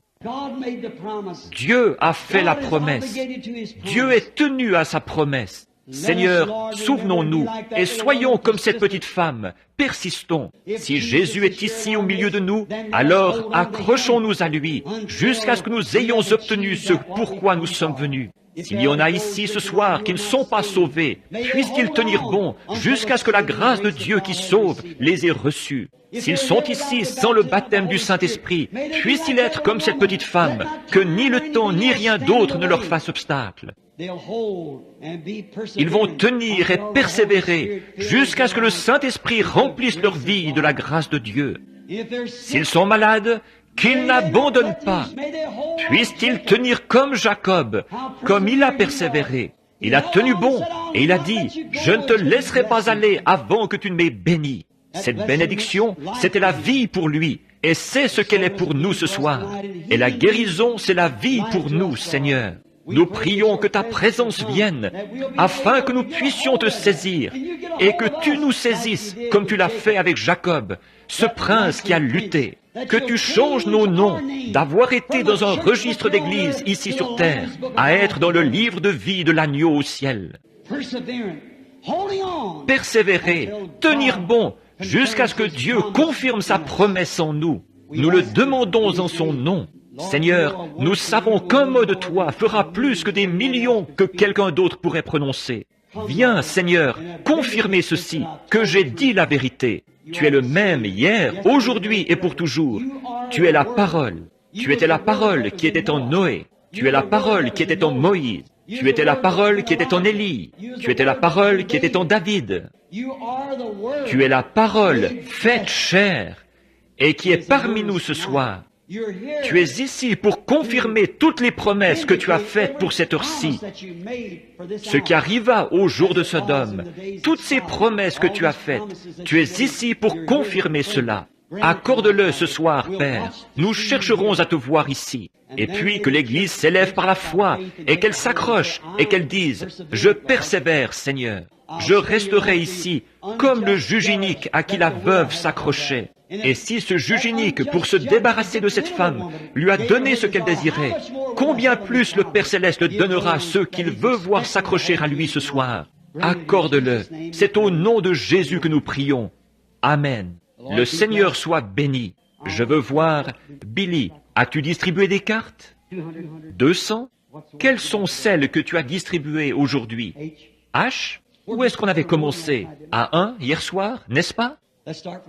Speaker 1: Dieu a fait la promesse. Dieu est tenu à sa promesse. Seigneur, souvenons-nous et soyons comme cette petite femme. Persistons. Si Jésus est ici au milieu de nous, alors accrochons-nous à lui jusqu'à ce que nous ayons obtenu ce pourquoi nous sommes venus. S'il y en a ici ce soir qui ne sont pas sauvés, puissent-ils tenir bon jusqu'à ce que la grâce de Dieu qui sauve les ait reçus. S'ils sont ici sans le baptême du Saint-Esprit, puissent-ils être comme cette petite femme, que ni le temps ni rien d'autre ne leur fasse obstacle. Ils vont tenir et persévérer jusqu'à ce que le Saint-Esprit remplisse leur vie de la grâce de Dieu. S'ils sont malades, qu'ils n'abandonnent pas. Puissent-ils tenir comme Jacob, comme il a persévéré. Il a tenu bon et il a dit, « Je ne te laisserai pas aller avant que tu ne m'aies béni. » Cette bénédiction, c'était la vie pour lui, et c'est ce qu'elle est pour nous ce soir. Et la guérison, c'est la vie pour nous, Seigneur. Nous prions que ta présence vienne, afin que nous puissions te saisir, et que tu nous saisisses, comme tu l'as fait avec Jacob, ce prince qui a lutté. Que tu changes nos noms d'avoir été dans un registre d'église ici sur terre, à être dans le livre de vie de l'agneau au ciel. Persévérer, tenir bon, jusqu'à ce que Dieu confirme sa promesse en nous. Nous le demandons en son nom. Seigneur, nous savons qu'un mot de toi fera plus que des millions que quelqu'un d'autre pourrait prononcer. Viens, Seigneur, confirmer ceci, que j'ai dit la vérité. Tu es le même hier, aujourd'hui et pour toujours. Tu es la parole. Tu étais la parole qui était en Noé. Tu es la parole qui était en Moïse. Tu étais la parole qui était en Élie. Tu étais la parole qui était en David. Tu es la parole faite chair et qui est parmi nous ce soir. Tu es ici pour confirmer toutes les promesses que tu as faites pour cette heure-ci. Ce qui arriva au jour de Sodome, toutes ces promesses que tu as faites, tu es ici pour confirmer cela. Accorde-le ce soir, Père. Nous chercherons à te voir ici. Et puis que l'Église s'élève par la foi et qu'elle s'accroche et qu'elle dise « Je persévère, Seigneur. Je resterai ici comme le juge inique à qui la veuve s'accrochait. » Et si ce juge inique, pour se débarrasser de cette femme, lui a donné ce qu'elle désirait, combien plus le Père Céleste le donnera à ceux qu'il veut voir s'accrocher à lui ce soir. Accorde-le. C'est au nom de Jésus que nous prions. Amen. Le Seigneur soit béni. Je veux voir Billy. As-tu distribué des cartes? 200? Quelles sont celles que tu as distribuées aujourd'hui? H? Où est-ce qu'on avait commencé? À 1 hier soir, n'est-ce pas?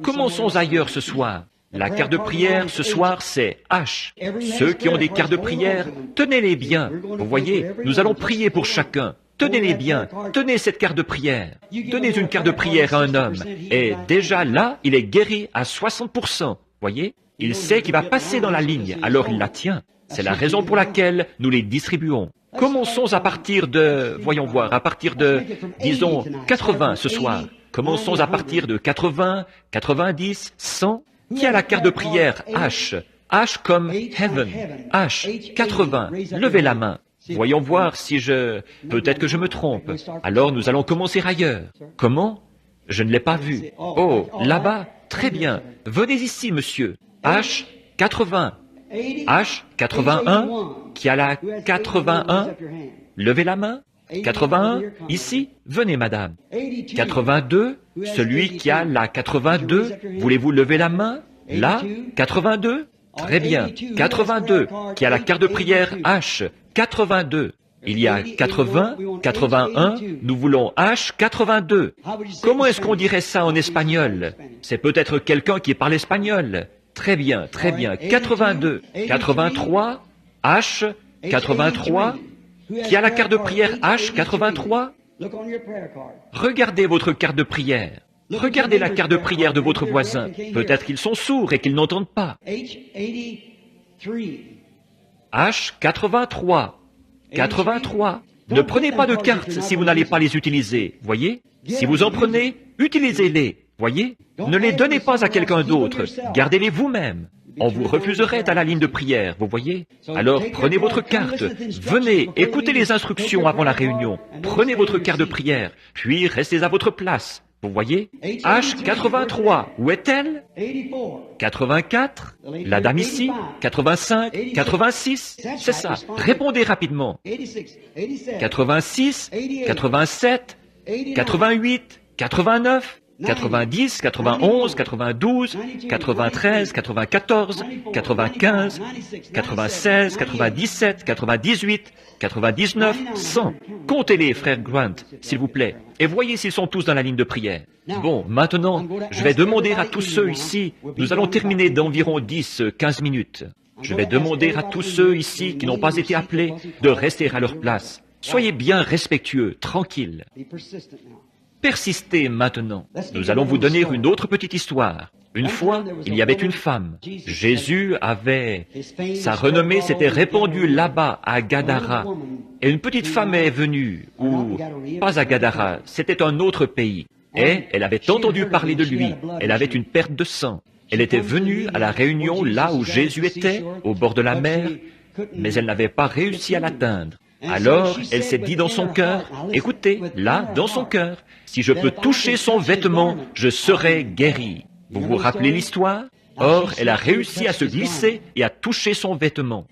Speaker 1: Commençons ailleurs ce soir. La carte de prière ce soir, c'est H. Ceux qui ont des cartes de prière, tenez-les bien. Vous voyez, nous allons prier pour chacun. Tenez-les bien. Tenez cette carte de prière. Donnez une carte de prière à un homme. Et déjà là, il est guéri à 60%. Voyez? Il sait qu'il va passer dans la ligne, alors il la tient. C'est la raison pour laquelle nous les distribuons. Commençons à partir de, voyons voir, à partir de, disons, 80 ce soir. Commençons à partir de 80, 90, 100. Qui a la carte de prière H? H comme Heaven. H, 80. Levez la main. Voyons voir si peut-être que je me trompe. Alors nous allons commencer ailleurs. Comment? Je ne l'ai pas vu. Oh, là-bas? Très bien. Venez ici, monsieur. H, 80. H, 81. Qui a la 81? Levez la main. 81, ici, venez madame. 82, celui qui a la 82, voulez-vous lever la main? Là, 82, Très bien. 82, qui a la carte de prière H. 82. Il y a 80, 81, nous voulons H 82. Comment est-ce qu'on dirait ça en espagnol? C'est peut-être quelqu'un qui parle espagnol. Très bien, 82, 83, H 83, qui a la carte de prière H 83. Regardez votre carte de prière. Regardez la carte de prière de votre voisin. Peut-être qu'ils sont sourds et qu'ils n'entendent pas. H 83. 83. Ne prenez pas de cartes si vous n'allez pas les utiliser, voyez? Si vous en prenez, utilisez-les, voyez? Ne les donnez pas à quelqu'un d'autre, gardez-les vous-même. On vous refuserait à la ligne de prière, vous voyez? Alors prenez votre carte, venez, écoutez les instructions avant la réunion, prenez votre carte de prière, puis restez à votre place. Vous voyez? H 83, où est-elle? 84, la dame ici, 85, 86, c'est ça. Répondez rapidement. 86, 87, 88, 89, 90, 91, 92, 93, 94, 95, 96, 97, 98, 99, 100. Comptez-les, frère Grant, s'il vous plaît, et voyez s'ils sont tous dans la ligne de prière. Bon, maintenant, je vais demander à tous ceux ici, nous allons terminer d'environ 10-15 minutes. Je vais demander à tous ceux ici qui n'ont pas été appelés de rester à leur place. Soyez bien respectueux, tranquilles. Persistez maintenant. Nous allons vous donner une autre petite histoire. Une fois, il y avait une femme. Jésus avait... Sa renommée s'était répandue là-bas, à Gadara. Et une petite femme est venue, ou pas à Gadara, c'était un autre pays. Et elle avait entendu parler de lui. Elle avait une perte de sang. Elle était venue à la réunion là où Jésus était, au bord de la mer, mais elle n'avait pas réussi à l'atteindre. Alors, elle s'est dit dans son cœur, écoutez, là, dans son cœur, si je peux toucher son vêtement, je serai guéri. Vous vous rappelez l'histoire? Or, elle a réussi à se glisser et à toucher son vêtement.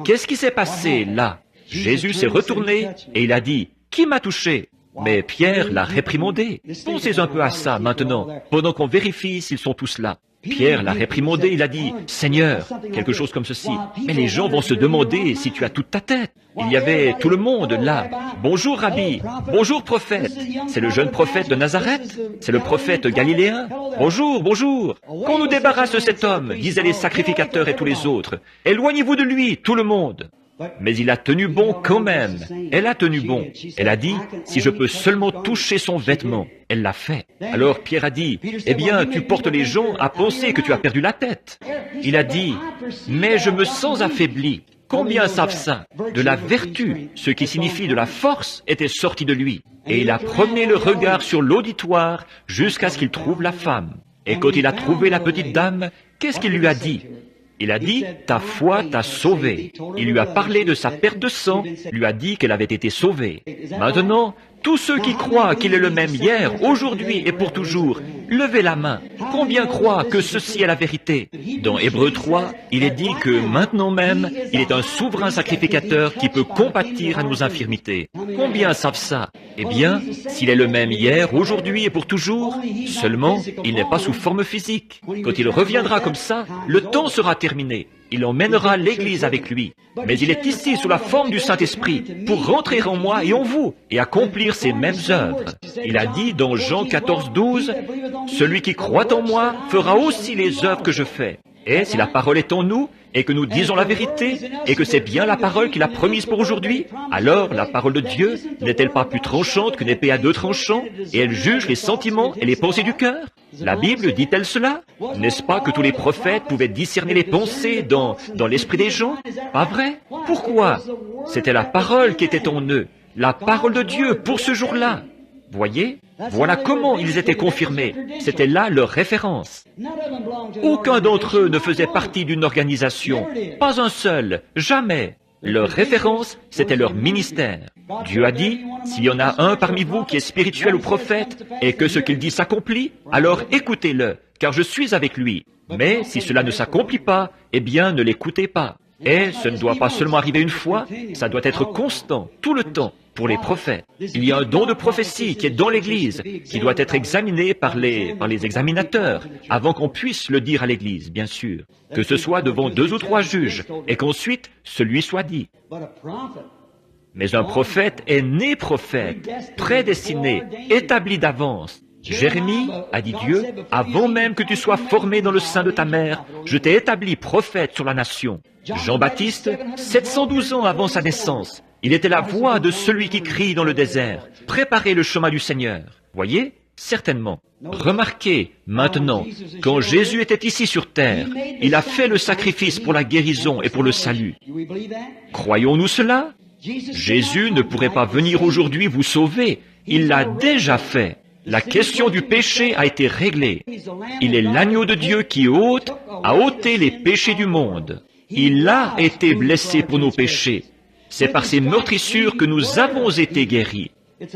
Speaker 1: Qu'est-ce qui s'est passé là? Jésus s'est retourné et il a dit, qui m'a touché? Mais Pierre l'a réprimandé. Pensez un peu à ça maintenant, pendant qu'on vérifie s'ils sont tous là. Pierre l'a réprimandé, il a dit, « Seigneur », quelque chose comme ceci. Mais les gens vont se demander si tu as toute ta tête. Il y avait tout le monde là. « Bonjour, Rabbi. Bonjour, prophète. C'est le jeune prophète de Nazareth. C'est le prophète galiléen. Bonjour, bonjour. Qu'on nous débarrasse de cet homme, disaient les sacrificateurs et tous les autres. Éloignez-vous de lui, tout le monde. » Mais il a tenu bon quand même. Elle a tenu bon. Elle a dit, si je peux seulement toucher son vêtement. Elle l'a fait. Alors Pierre a dit, eh bien, tu portes les gens à penser que tu as perdu la tête. Il a dit, mais je me sens affaibli. Combien savent ça? De la vertu, ce qui signifie de la force, était sorti de lui. Et il a promené le regard sur l'auditoire jusqu'à ce qu'il trouve la femme. Et quand il a trouvé la petite dame, qu'est-ce qu'il lui a dit? Il a dit, ta foi t'a sauvé. Il lui a parlé de sa perte de sang, lui a dit qu'elle avait été sauvée. Maintenant, tous ceux qui croient qu'il est le même hier, aujourd'hui et pour toujours, levez la main. Combien croient que ceci est la vérité? Dans Hébreux 3, il est dit que maintenant même, il est un souverain sacrificateur qui peut compatir à nos infirmités. Combien savent ça? Eh bien, s'il est le même hier, aujourd'hui et pour toujours, seulement, il n'est pas sous forme physique. Quand il reviendra comme ça, le temps sera terminé. Il emmènera l'Église avec lui. Mais il est ici sous la forme du Saint-Esprit pour rentrer en moi et en vous et accomplir ces mêmes œuvres. Il a dit dans Jean 14, 12, « Celui qui croit en moi fera aussi les œuvres que je fais. » Et si la parole est en nous, et que nous disons la vérité, et que c'est bien la parole qu'il a promise pour aujourd'hui, alors la parole de Dieu n'est-elle pas plus tranchante qu'une épée à deux tranchants, et elle juge les sentiments et les pensées du cœur? La Bible dit-elle cela? N'est-ce pas que tous les prophètes pouvaient discerner les pensées dans l'esprit des gens? Pas vrai? Pourquoi? C'était la parole qui était en eux, la parole de Dieu pour ce jour-là. Voyez? Voilà comment ils étaient confirmés. C'était là leur référence. Aucun d'entre eux ne faisait partie d'une organisation. Pas un seul. Jamais. Leur référence, c'était leur ministère. Dieu a dit, s'il y en a un parmi vous qui est spirituel ou prophète, et que ce qu'il dit s'accomplit, alors écoutez-le, car je suis avec lui. Mais si cela ne s'accomplit pas, eh bien ne l'écoutez pas. Et ce ne doit pas seulement arriver une fois, ça doit être constant, tout le temps, pour les prophètes. Il y a un don de prophétie qui est dans l'Église, qui doit être examiné par les examinateurs, avant qu'on puisse le dire à l'Église, bien sûr. Que ce soit devant 2 ou 3 juges, et qu'ensuite, celui soit dit. Mais un prophète est né prophète, prédestiné, établi d'avance. Jérémie, a dit Dieu, avant même que tu sois formé dans le sein de ta mère, je t'ai établi prophète sur la nation. Jean-Baptiste, 712 ans avant sa naissance, il était la voix de celui qui crie dans le désert. Préparez le chemin du Seigneur. Voyez? Certainement. Remarquez, maintenant, quand Jésus était ici sur terre, il a fait le sacrifice pour la guérison et pour le salut. Croyons-nous cela? Jésus ne pourrait pas venir aujourd'hui vous sauver. Il l'a déjà fait. La question du péché a été réglée. Il est l'agneau de Dieu qui a ôté les péchés du monde. Il a été blessé pour nos péchés. C'est par ses meurtrissures que nous avons été guéris.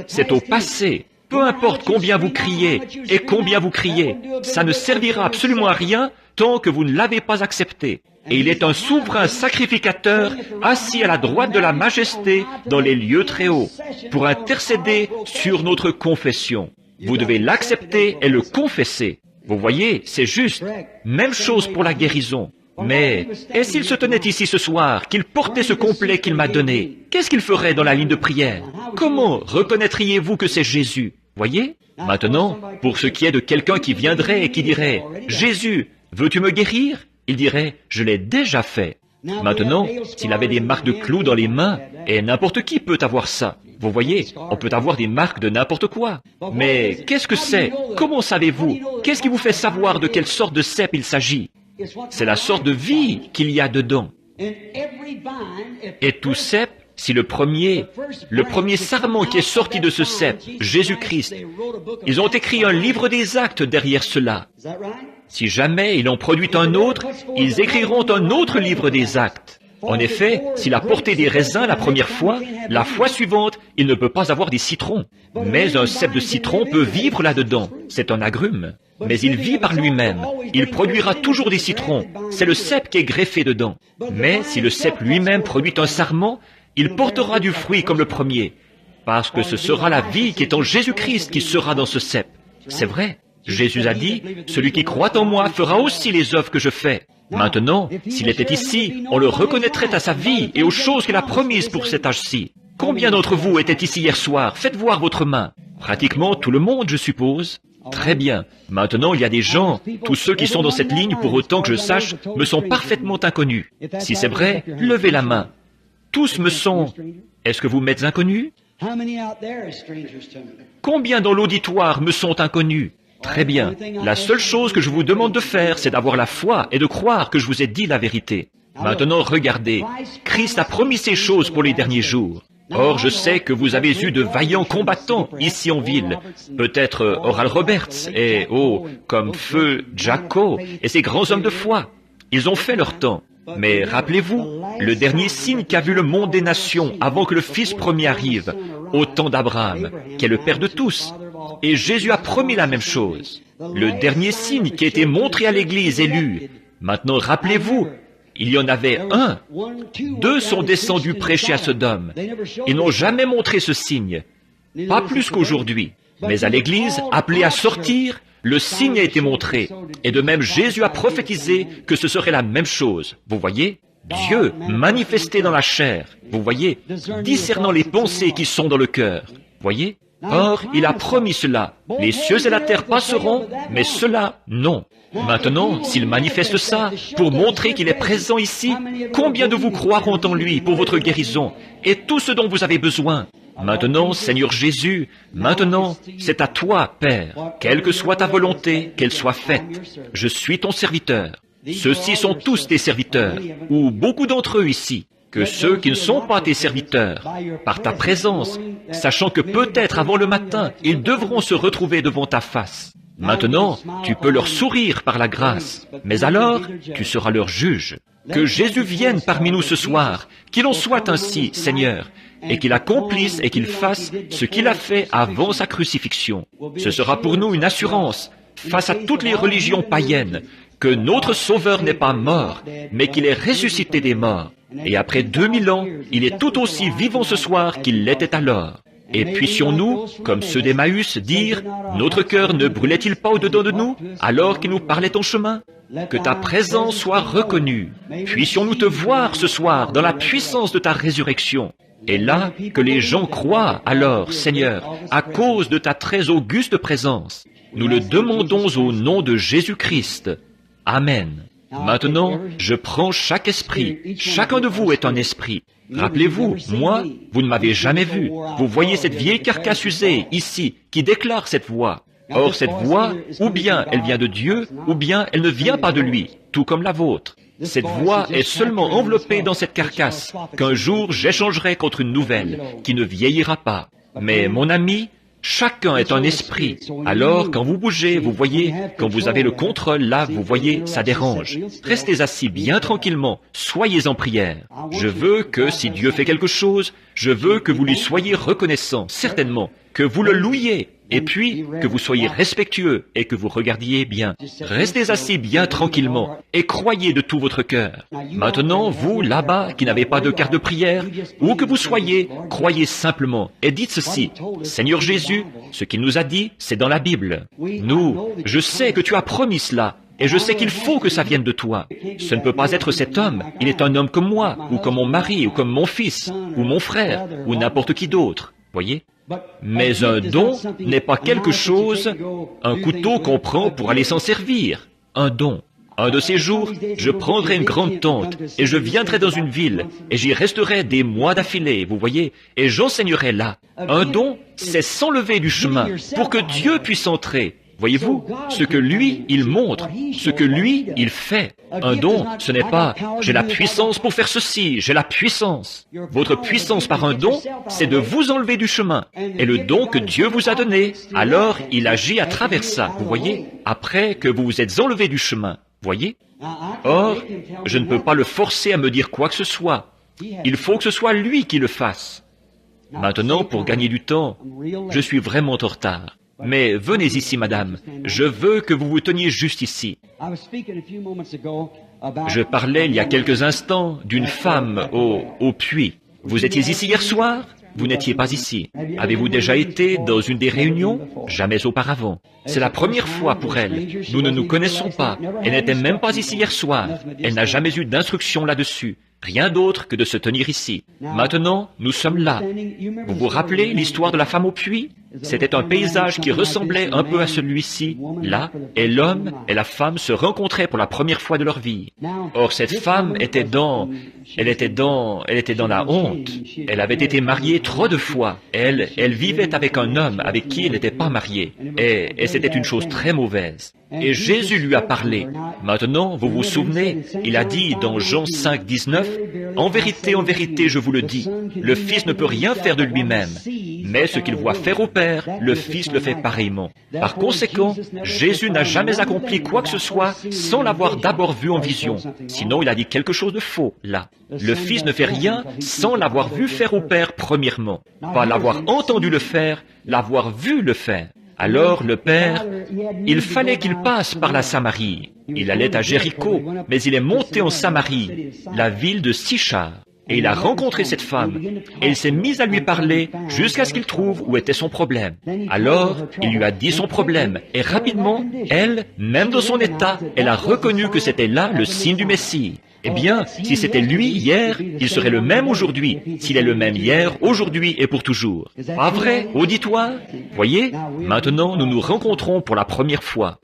Speaker 1: C'est au passé. Peu importe combien vous criez et combien vous criez, ça ne servira absolument à rien tant que vous ne l'avez pas accepté. Et il est un souverain sacrificateur assis à la droite de la majesté dans les lieux très hauts pour intercéder sur notre confession. Vous devez l'accepter et le confesser. Vous voyez, c'est juste. Même chose pour la guérison. Mais, et s'il se tenait ici ce soir, qu'il portait ce complet qu'il m'a donné, qu'est-ce qu'il ferait dans la ligne de prière? Comment reconnaîtriez-vous que c'est Jésus? Voyez? Maintenant, pour ce qui est de quelqu'un qui viendrait et qui dirait, « Jésus, veux-tu me guérir ?» Il dirait, « Je l'ai déjà fait. » Maintenant, s'il avait des marques de clous dans les mains, et n'importe qui peut avoir ça. Vous voyez, on peut avoir des marques de n'importe quoi. Mais qu'est-ce que c'est? Comment savez-vous? Qu'est-ce qui vous fait savoir de quelle sorte de cep il s'agit? C'est la sorte de vie qu'il y a dedans. Et tout cep, si le premier sarment qui est sorti de ce cep, Jésus-Christ, ils ont écrit un livre des actes derrière cela. Si jamais il en produit un autre, ils écriront un autre livre des actes. En effet, s'il a porté des raisins la première fois, la fois suivante, il ne peut pas avoir des citrons. Mais un cep de citron peut vivre là-dedans. C'est un agrume. Mais il vit par lui-même. Il produira toujours des citrons. C'est le cep qui est greffé dedans. Mais si le cep lui-même produit un sarment, il portera du fruit comme le premier. Parce que ce sera la vie qui est en Jésus-Christ qui sera dans ce cep. C'est vrai. Jésus a dit, « Celui qui croit en moi fera aussi les œuvres que je fais. » Maintenant, s'il était ici, on le reconnaîtrait à sa vie et aux choses qu'il a promises pour cet âge-ci. Combien d'entre vous étaient ici hier soir? Faites voir votre main. Pratiquement tout le monde, je suppose. Très bien. Maintenant, il y a des gens, tous ceux qui sont dans cette ligne, pour autant que je sache, me sont parfaitement inconnus. Si c'est vrai, levez la main. Tous me sont... Est-ce que vous m'êtes inconnus? Combien dans l'auditoire me sont inconnus? Très bien. La seule chose que je vous demande de faire, c'est d'avoir la foi et de croire que je vous ai dit la vérité. Maintenant, regardez. Christ a promis ces choses pour les derniers jours. Or, je sais que vous avez eu de vaillants combattants ici en ville. Peut-être Oral Roberts et, comme Feu Jacko et ces grands hommes de foi. Ils ont fait leur temps. Mais rappelez-vous, le dernier signe qu'a vu le monde des nations avant que le Fils premier arrive, au temps d'Abraham, qui est le Père de tous. Et Jésus a promis la même chose. Le dernier signe qui a été montré à l'Église élue. Maintenant, rappelez-vous, il y en avait un. 2 sont descendus prêcher à Sodome. Ils n'ont jamais montré ce signe. Pas plus qu'aujourd'hui. Mais à l'Église, appelée à sortir, le signe a été montré. Et de même, Jésus a prophétisé que ce serait la même chose. Vous voyez? Dieu manifesté dans la chair. Vous voyez? Discernant les pensées qui sont dans le cœur. Voyez? Or, il a promis cela. Les cieux et la terre passeront, mais cela, non. Maintenant, s'il manifeste ça, pour montrer qu'il est présent ici, combien de vous croiront en lui pour votre guérison et tout ce dont vous avez besoin? Maintenant, Seigneur Jésus, maintenant, c'est à toi, Père. Quelle que soit ta volonté, qu'elle soit faite. Je suis ton serviteur. Ceux-ci sont tous tes serviteurs, ou beaucoup d'entre eux ici. Que ceux qui ne sont pas tes serviteurs, par ta présence, sachant que peut-être avant le matin, ils devront se retrouver devant ta face. Maintenant, tu peux leur sourire par la grâce, mais alors, tu seras leur juge. Que Jésus vienne parmi nous ce soir, qu'il en soit ainsi, Seigneur, et qu'il accomplisse et qu'il fasse ce qu'il a fait avant sa crucifixion. Ce sera pour nous une assurance, face à toutes les religions païennes, que notre Sauveur n'est pas mort, mais qu'il est ressuscité des morts. Et après 2000 ans, il est tout aussi vivant ce soir qu'il l'était alors. Et puissions-nous, comme ceux d'Emmaüs, dire, notre cœur ne brûlait-il pas au-dedans de nous, alors qu'il nous parlait en chemin? Que ta présence soit reconnue. Puissions-nous te voir ce soir dans la puissance de ta résurrection. Et là, que les gens croient alors, Seigneur, à cause de ta très auguste présence. Nous le demandons au nom de Jésus-Christ. Amen. Maintenant, je prends chaque esprit. Chacun de vous est un esprit. Rappelez-vous, moi, vous ne m'avez jamais vu. Vous voyez cette vieille carcasse usée, ici, qui déclare cette voix. Or, cette voix, ou bien elle vient de Dieu, ou bien elle ne vient pas de lui, tout comme la vôtre. Cette voix est seulement enveloppée dans cette carcasse, qu'un jour j'échangerai contre une nouvelle, qui ne vieillira pas. Mais, mon ami, chacun est un esprit. Alors, quand vous bougez, vous voyez, quand vous avez le contrôle, là, vous voyez, ça dérange. Restez assis bien tranquillement, soyez en prière. Je veux que, si Dieu fait quelque chose, je veux que vous lui soyez reconnaissant, certainement, que vous le louiez, et puis que vous soyez respectueux et que vous regardiez bien. Restez assis bien tranquillement et croyez de tout votre cœur. Maintenant, vous, là-bas, qui n'avez pas de carte de prière, où que vous soyez, croyez simplement et dites ceci. Seigneur Jésus, ce qu'il nous a dit, c'est dans la Bible. Nous, je sais que tu as promis cela. Et je sais qu'il faut que ça vienne de toi. Ce ne peut pas être cet homme. Il est un homme comme moi, ou comme mon mari, ou comme mon fils, ou mon frère, ou n'importe qui d'autre. Voyez? Mais un don n'est pas quelque chose, un couteau qu'on prend pour aller s'en servir. Un don. Un de ces jours, je prendrai une grande tente, et je viendrai dans une ville, et j'y resterai des mois d'affilée, vous voyez, et j'enseignerai là. Un don, c'est s'enlever du chemin, pour que Dieu puisse entrer. Voyez-vous, ce que lui, il montre, ce que lui, il fait. Un don, ce n'est pas « j'ai la puissance pour faire ceci, j'ai la puissance ». Votre puissance par un don, c'est de vous enlever du chemin. Et le don que Dieu vous a donné, alors il agit à travers ça, vous voyez, après que vous vous êtes enlevé du chemin, voyez. Or, je ne peux pas le forcer à me dire quoi que ce soit. Il faut que ce soit lui qui le fasse. Maintenant, pour gagner du temps, je suis vraiment en retard. Mais venez ici, madame. Je veux que vous vous teniez juste ici. Je parlais il y a quelques instants d'une femme au puits. Vous étiez ici hier soir? Vous n'étiez pas ici. Avez-vous déjà été dans une des réunions? Jamais auparavant. C'est la première fois pour elle. Nous ne nous connaissons pas. Elle n'était même pas ici hier soir. Elle n'a jamais eu d'instruction là-dessus. Rien d'autre que de se tenir ici. Maintenant, nous sommes là. Vous vous rappelez l'histoire de la femme au puits? C'était un paysage qui ressemblait un peu à celui-ci, là, et l'homme et la femme se rencontraient pour la première fois de leur vie. Or, cette femme était dans la honte. Elle avait été mariée trop de fois. Elle vivait avec un homme avec qui elle n'était pas mariée. Et c'était une chose très mauvaise. Et Jésus lui a parlé. Maintenant, vous vous souvenez, il a dit dans Jean 5, 19, « En vérité, je vous le dis, le Fils ne peut rien faire de lui-même, mais ce qu'il voit faire au Père, le Fils le fait pareillement. » Par conséquent, Jésus n'a jamais accompli quoi que ce soit sans l'avoir d'abord vu en vision. Sinon, il a dit quelque chose de faux, là. Le Fils ne fait rien sans l'avoir vu faire au Père premièrement. Pas l'avoir entendu le faire, l'avoir vu le faire. Alors le Père, il fallait qu'il passe par la Samarie. Il allait à Jéricho, mais il est monté en Samarie, la ville de Sichar. Et il a rencontré cette femme, et il s'est mis à lui parler jusqu'à ce qu'il trouve où était son problème. Alors, il lui a dit son problème, et rapidement, elle, même dans son état, elle a reconnu que c'était là le signe du Messie. Eh bien, si c'était lui hier, il serait le même aujourd'hui. S'il est le même hier, aujourd'hui et pour toujours. Pas vrai, auditoire? Voyez, maintenant nous nous rencontrons pour la première fois.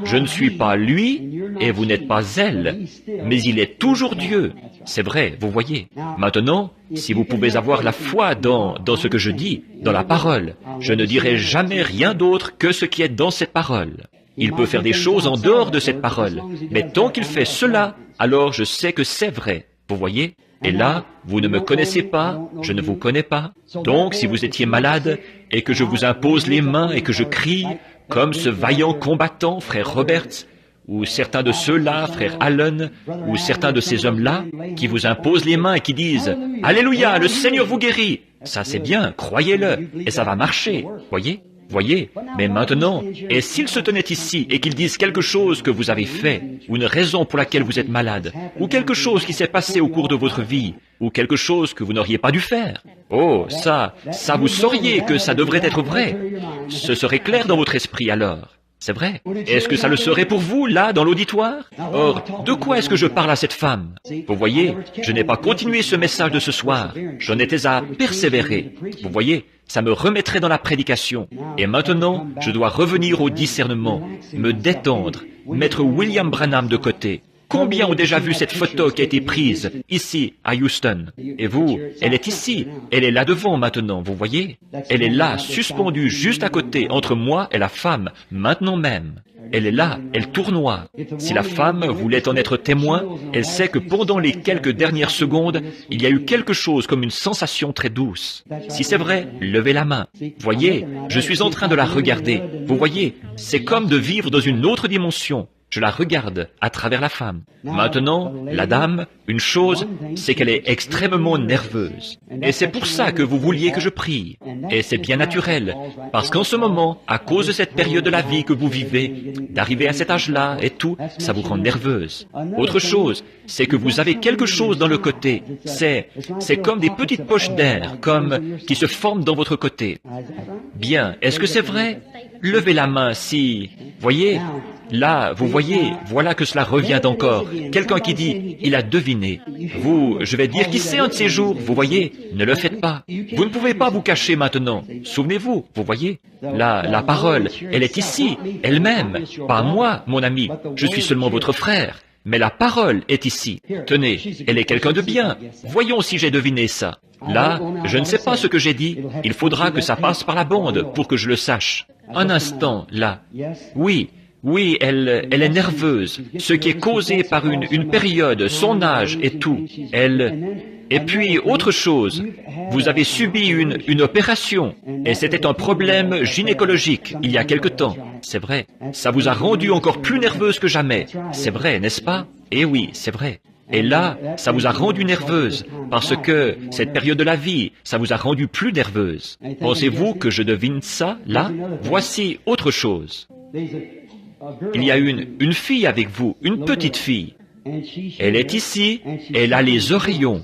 Speaker 1: Je ne suis pas lui et vous n'êtes pas elle, mais il est toujours Dieu. C'est vrai, vous voyez. Maintenant, si vous pouvez avoir la foi dans ce que je dis, dans la parole, je ne dirai jamais rien d'autre que ce qui est dans cette parole. Il peut faire des choses en dehors de cette parole, mais tant qu'il fait cela, alors je sais que c'est vrai. Vous voyez? Et là, vous ne me connaissez pas, je ne vous connais pas. Donc, si vous étiez malade, et que je vous impose les mains et que je crie, comme ce vaillant combattant, frère Roberts, ou certains de ceux-là, frère Allen, ou certains de ces hommes-là, qui vous imposent les mains et qui disent « Alléluia, le Seigneur vous guérit !» Ça c'est bien, croyez-le, et ça va marcher, voyez? Voyez, mais maintenant, et s'ils se tenaient ici et qu'ils disent quelque chose que vous avez fait, ou une raison pour laquelle vous êtes malade, ou quelque chose qui s'est passé au cours de votre vie, ou quelque chose que vous n'auriez pas dû faire. Oh, ça vous sauriez que ça devrait être vrai. Ce serait clair dans votre esprit alors. C'est vrai. Est-ce que ça le serait pour vous, là, dans l'auditoire? Or, de quoi est-ce que je parle à cette femme? Vous voyez, je n'ai pas continué ce message de ce soir. J'en étais à persévérer. Vous voyez, ça me remettrait dans la prédication. Et maintenant, je dois revenir au discernement, me détendre, mettre William Branham de côté. Combien ont déjà vu cette photo qui a été prise ici, à Houston? Et vous, elle est ici, elle est là devant maintenant, vous voyez? Elle est là, suspendue juste à côté, entre moi et la femme, maintenant même. Elle est là, elle tournoie. Si la femme voulait en être témoin, elle sait que pendant les quelques dernières secondes, il y a eu quelque chose comme une sensation très douce. Si c'est vrai, levez la main. Voyez, je suis en train de la regarder. Vous voyez, c'est comme de vivre dans une autre dimension. Je la regarde à travers la femme. Maintenant, la dame, une chose, c'est qu'elle est extrêmement nerveuse. Et c'est pour ça que vous vouliez que je prie. Et c'est bien naturel, parce qu'en ce moment, à cause de cette période de la vie que vous vivez, d'arriver à cet âge-là et tout, ça vous rend nerveuse. Autre chose, c'est que vous avez quelque chose dans le côté. C'est comme des petites poches d'air, qui se forment dans votre côté. Bien, est-ce que c'est vrai? Levez la main si... Voyez, là, vous voyez, voilà que cela revient encore. Quelqu'un qui dit, il a deviné. Je vais dire qui c'est un de ces jours, vous voyez, ne le faites pas. Vous ne pouvez pas vous cacher maintenant. Souvenez-vous, vous voyez, la parole, elle est ici, elle-même, pas moi, mon ami, je suis seulement votre frère. Mais la parole est ici. Tenez, elle est quelqu'un de bien. Voyons si j'ai deviné ça. Là, je ne sais pas ce que j'ai dit. Il faudra que ça passe par la bande pour que je le sache. Un instant, là. Oui, elle est nerveuse, ce qui est causé par une période, son âge et tout. Et puis, autre chose, vous avez subi une opération, et c'était un problème gynécologique il y a quelque temps. C'est vrai, ça vous a rendu encore plus nerveuse que jamais. C'est vrai, n'est-ce pas? Eh oui, c'est vrai. Et là, ça vous a rendu nerveuse, parce que cette période de la vie, ça vous a rendu plus nerveuse. Pensez-vous que je devine ça, là? Voici autre chose. Il y a une fille avec vous, une petite fille. Elle est ici, elle a les oreillons.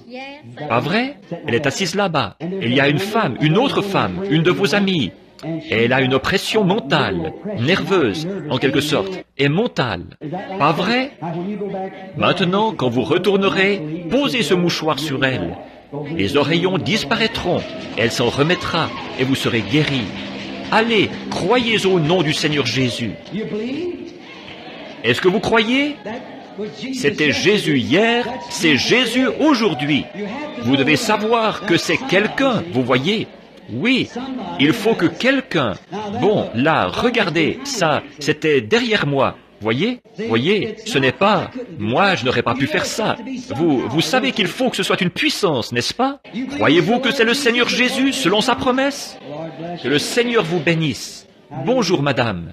Speaker 1: Pas vrai? Elle est assise là-bas. Il y a une femme, une autre femme, une de vos amies. Elle a une oppression mentale, nerveuse, en quelque sorte, et mentale. Pas vrai? Maintenant, quand vous retournerez, posez ce mouchoir sur elle. Les oreillons disparaîtront, elle s'en remettra, et vous serez guéri. Allez, croyez au nom du Seigneur Jésus. Est-ce que vous croyez? C'était Jésus hier, c'est Jésus aujourd'hui. Vous devez savoir que c'est quelqu'un, vous voyez? Oui, il faut que quelqu'un... Bon, là, regardez, ça, c'était derrière moi. Voyez, ce n'est pas... Moi, je n'aurais pas pu faire ça. Vous savez qu'il faut que ce soit une puissance, n'est-ce pas? Croyez-vous que c'est le Seigneur Jésus, selon sa promesse? Que le Seigneur vous bénisse. Bonjour, madame.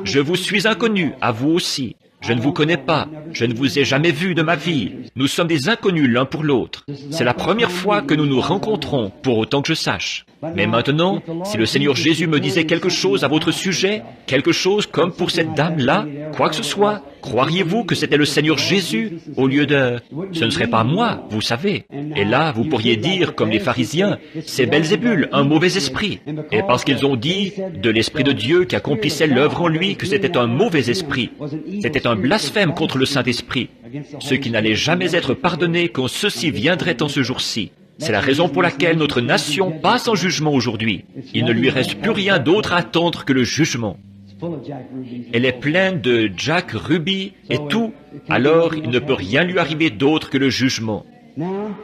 Speaker 1: Je vous suis inconnu, à vous aussi. Je ne vous connais pas, je ne vous ai jamais vu de ma vie. Nous sommes des inconnus l'un pour l'autre. C'est la première fois que nous nous rencontrons, pour autant que je sache. Mais maintenant, si le Seigneur Jésus me disait quelque chose à votre sujet, quelque chose comme pour cette dame-là, quoi que ce soit, croiriez-vous que c'était le Seigneur Jésus au lieu de... Ce ne serait pas moi, vous savez. Et là, vous pourriez dire, comme les pharisiens, c'est Belzébul, un mauvais esprit. Et parce qu'ils ont dit de l'Esprit de Dieu qui accomplissait l'œuvre en lui que c'était un mauvais esprit. C'était un blasphème contre le Saint-Esprit, ce qui n'allait jamais être pardonné quand ceci viendrait en ce jour-ci. C'est la raison pour laquelle notre nation passe en jugement aujourd'hui. Il ne lui reste plus rien d'autre à attendre que le jugement. Elle est pleine de Jack Ruby et tout, alors il ne peut rien lui arriver d'autre que le jugement.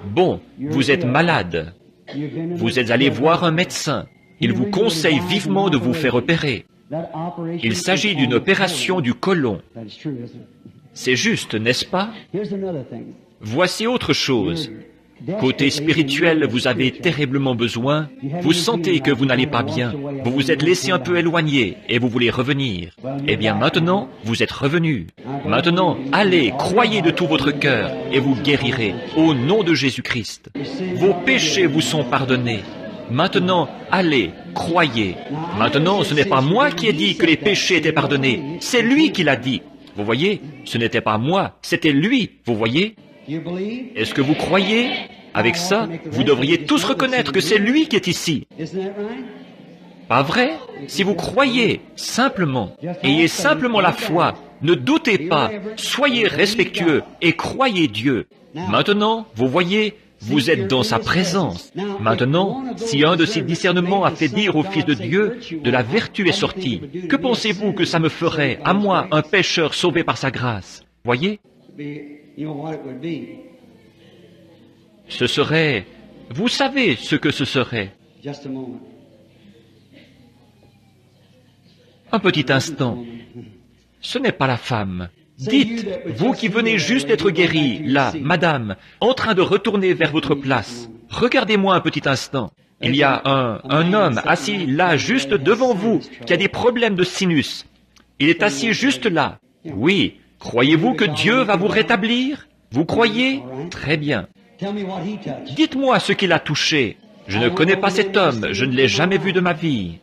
Speaker 1: Bon, vous êtes malade. Vous êtes allé voir un médecin. Il vous conseille vivement de vous faire opérer. Il s'agit d'une opération du côlon. C'est juste, n'est-ce pas? Voici autre chose. Côté spirituel, vous avez terriblement besoin. Vous sentez que vous n'allez pas bien. Vous vous êtes laissé un peu éloigner et vous voulez revenir. Eh bien maintenant, vous êtes revenu. Maintenant, allez, croyez de tout votre cœur et vous guérirez au nom de Jésus-Christ. Vos péchés vous sont pardonnés. Maintenant, allez, croyez. Maintenant, ce n'est pas moi qui ai dit que les péchés étaient pardonnés. C'est lui qui l'a dit. Vous voyez, ce n'était pas moi, c'était lui. Vous voyez? Est-ce que vous croyez? Avec ça, vous devriez tous reconnaître que c'est lui qui est ici. Pas vrai? Si vous croyez, simplement, ayez simplement la foi, ne doutez pas, soyez respectueux et croyez Dieu. Maintenant, vous voyez, vous êtes dans sa présence. Maintenant, si un de ces discernements a fait dire au Fils de Dieu, de la vertu est sortie, que pensez-vous que ça me ferait, à moi, un pécheur sauvé par sa grâce? Voyez? Ce serait... Vous savez ce que ce serait. Un petit instant. Ce n'est pas la femme. Dites, vous qui venez juste d'être guéri, là, madame, en train de retourner vers votre place, regardez-moi un petit instant. Il y a un homme assis là, juste devant vous, qui a des problèmes de sinus. Il est assis juste là. Oui, croyez-vous que Dieu va vous rétablir? Vous croyez? Très bien. Dites-moi ce qu'il a touché. Je ne connais pas cet homme, je ne l'ai jamais vu de ma vie.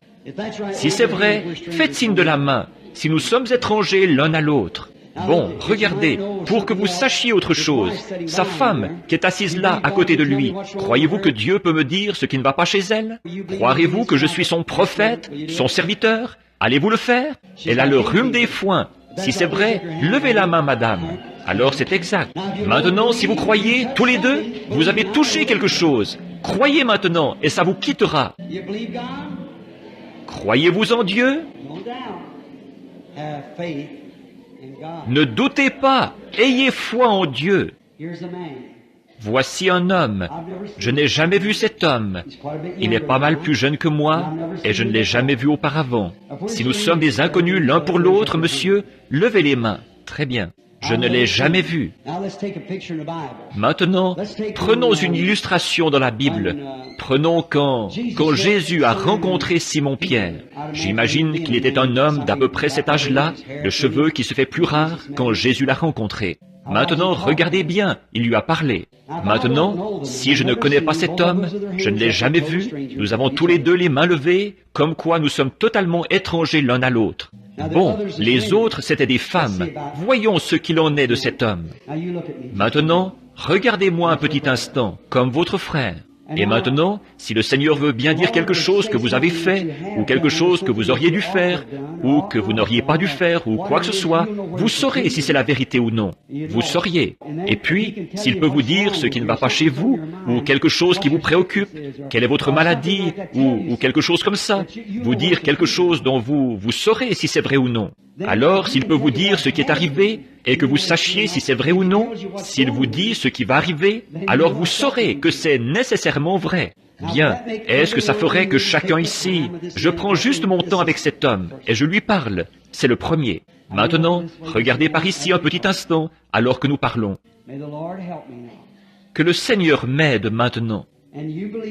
Speaker 1: Si c'est vrai, faites signe de la main, si nous sommes étrangers l'un à l'autre. Bon, regardez, pour que vous sachiez autre chose, sa femme, qui est assise là, à côté de lui, croyez-vous que Dieu peut me dire ce qui ne va pas chez elle? Croirez-vous que je suis son prophète, son serviteur? Allez-vous le faire? Elle a le rhume des foins. Si c'est vrai, levez la main, madame. Alors c'est exact. Maintenant, si vous croyez, tous les deux, vous avez touché quelque chose. Croyez maintenant, et ça vous quittera. Croyez-vous en Dieu? Ne doutez pas, ayez foi en Dieu. Voici un homme. Je n'ai jamais vu cet homme. Il est pas mal plus jeune que moi, et je ne l'ai jamais vu auparavant. Si nous sommes des inconnus l'un pour l'autre, monsieur, levez les mains. Très bien. Je ne l'ai jamais vu. Maintenant, prenons une illustration dans la Bible. Prenons quand Jésus a rencontré Simon-Pierre. J'imagine qu'il était un homme d'à peu près cet âge-là, le cheveu qui se fait plus rare quand Jésus l'a rencontré. Maintenant, regardez bien, il lui a parlé. Maintenant, si je ne connais pas cet homme, je ne l'ai jamais vu, nous avons tous les deux les mains levées, comme quoi nous sommes totalement étrangers l'un à l'autre. Bon, les autres, c'étaient des femmes. Voyons ce qu'il en est de cet homme. Maintenant, regardez-moi un petit instant, comme votre frère. Et maintenant, si le Seigneur veut bien dire quelque chose que vous avez fait, ou quelque chose que vous auriez dû faire, ou que vous n'auriez pas dû faire, ou quoi que ce soit, vous saurez si c'est la vérité ou non. Vous sauriez. Et puis, s'il peut vous dire ce qui ne va pas chez vous, ou quelque chose qui vous préoccupe, quelle est votre maladie, ou quelque chose comme ça, vous dire quelque chose dont vous saurez si c'est vrai ou non. Alors, s'il peut vous dire ce qui est arrivé, et que vous sachiez si c'est vrai ou non, s'il vous dit ce qui va arriver, alors vous saurez que c'est nécessairement vrai. Bien, est-ce que ça ferait que chacun ici, je prends juste mon temps avec cet homme, et je lui parle, c'est le premier. Maintenant, regardez par ici un petit instant, alors que nous parlons. Que le Seigneur m'aide maintenant.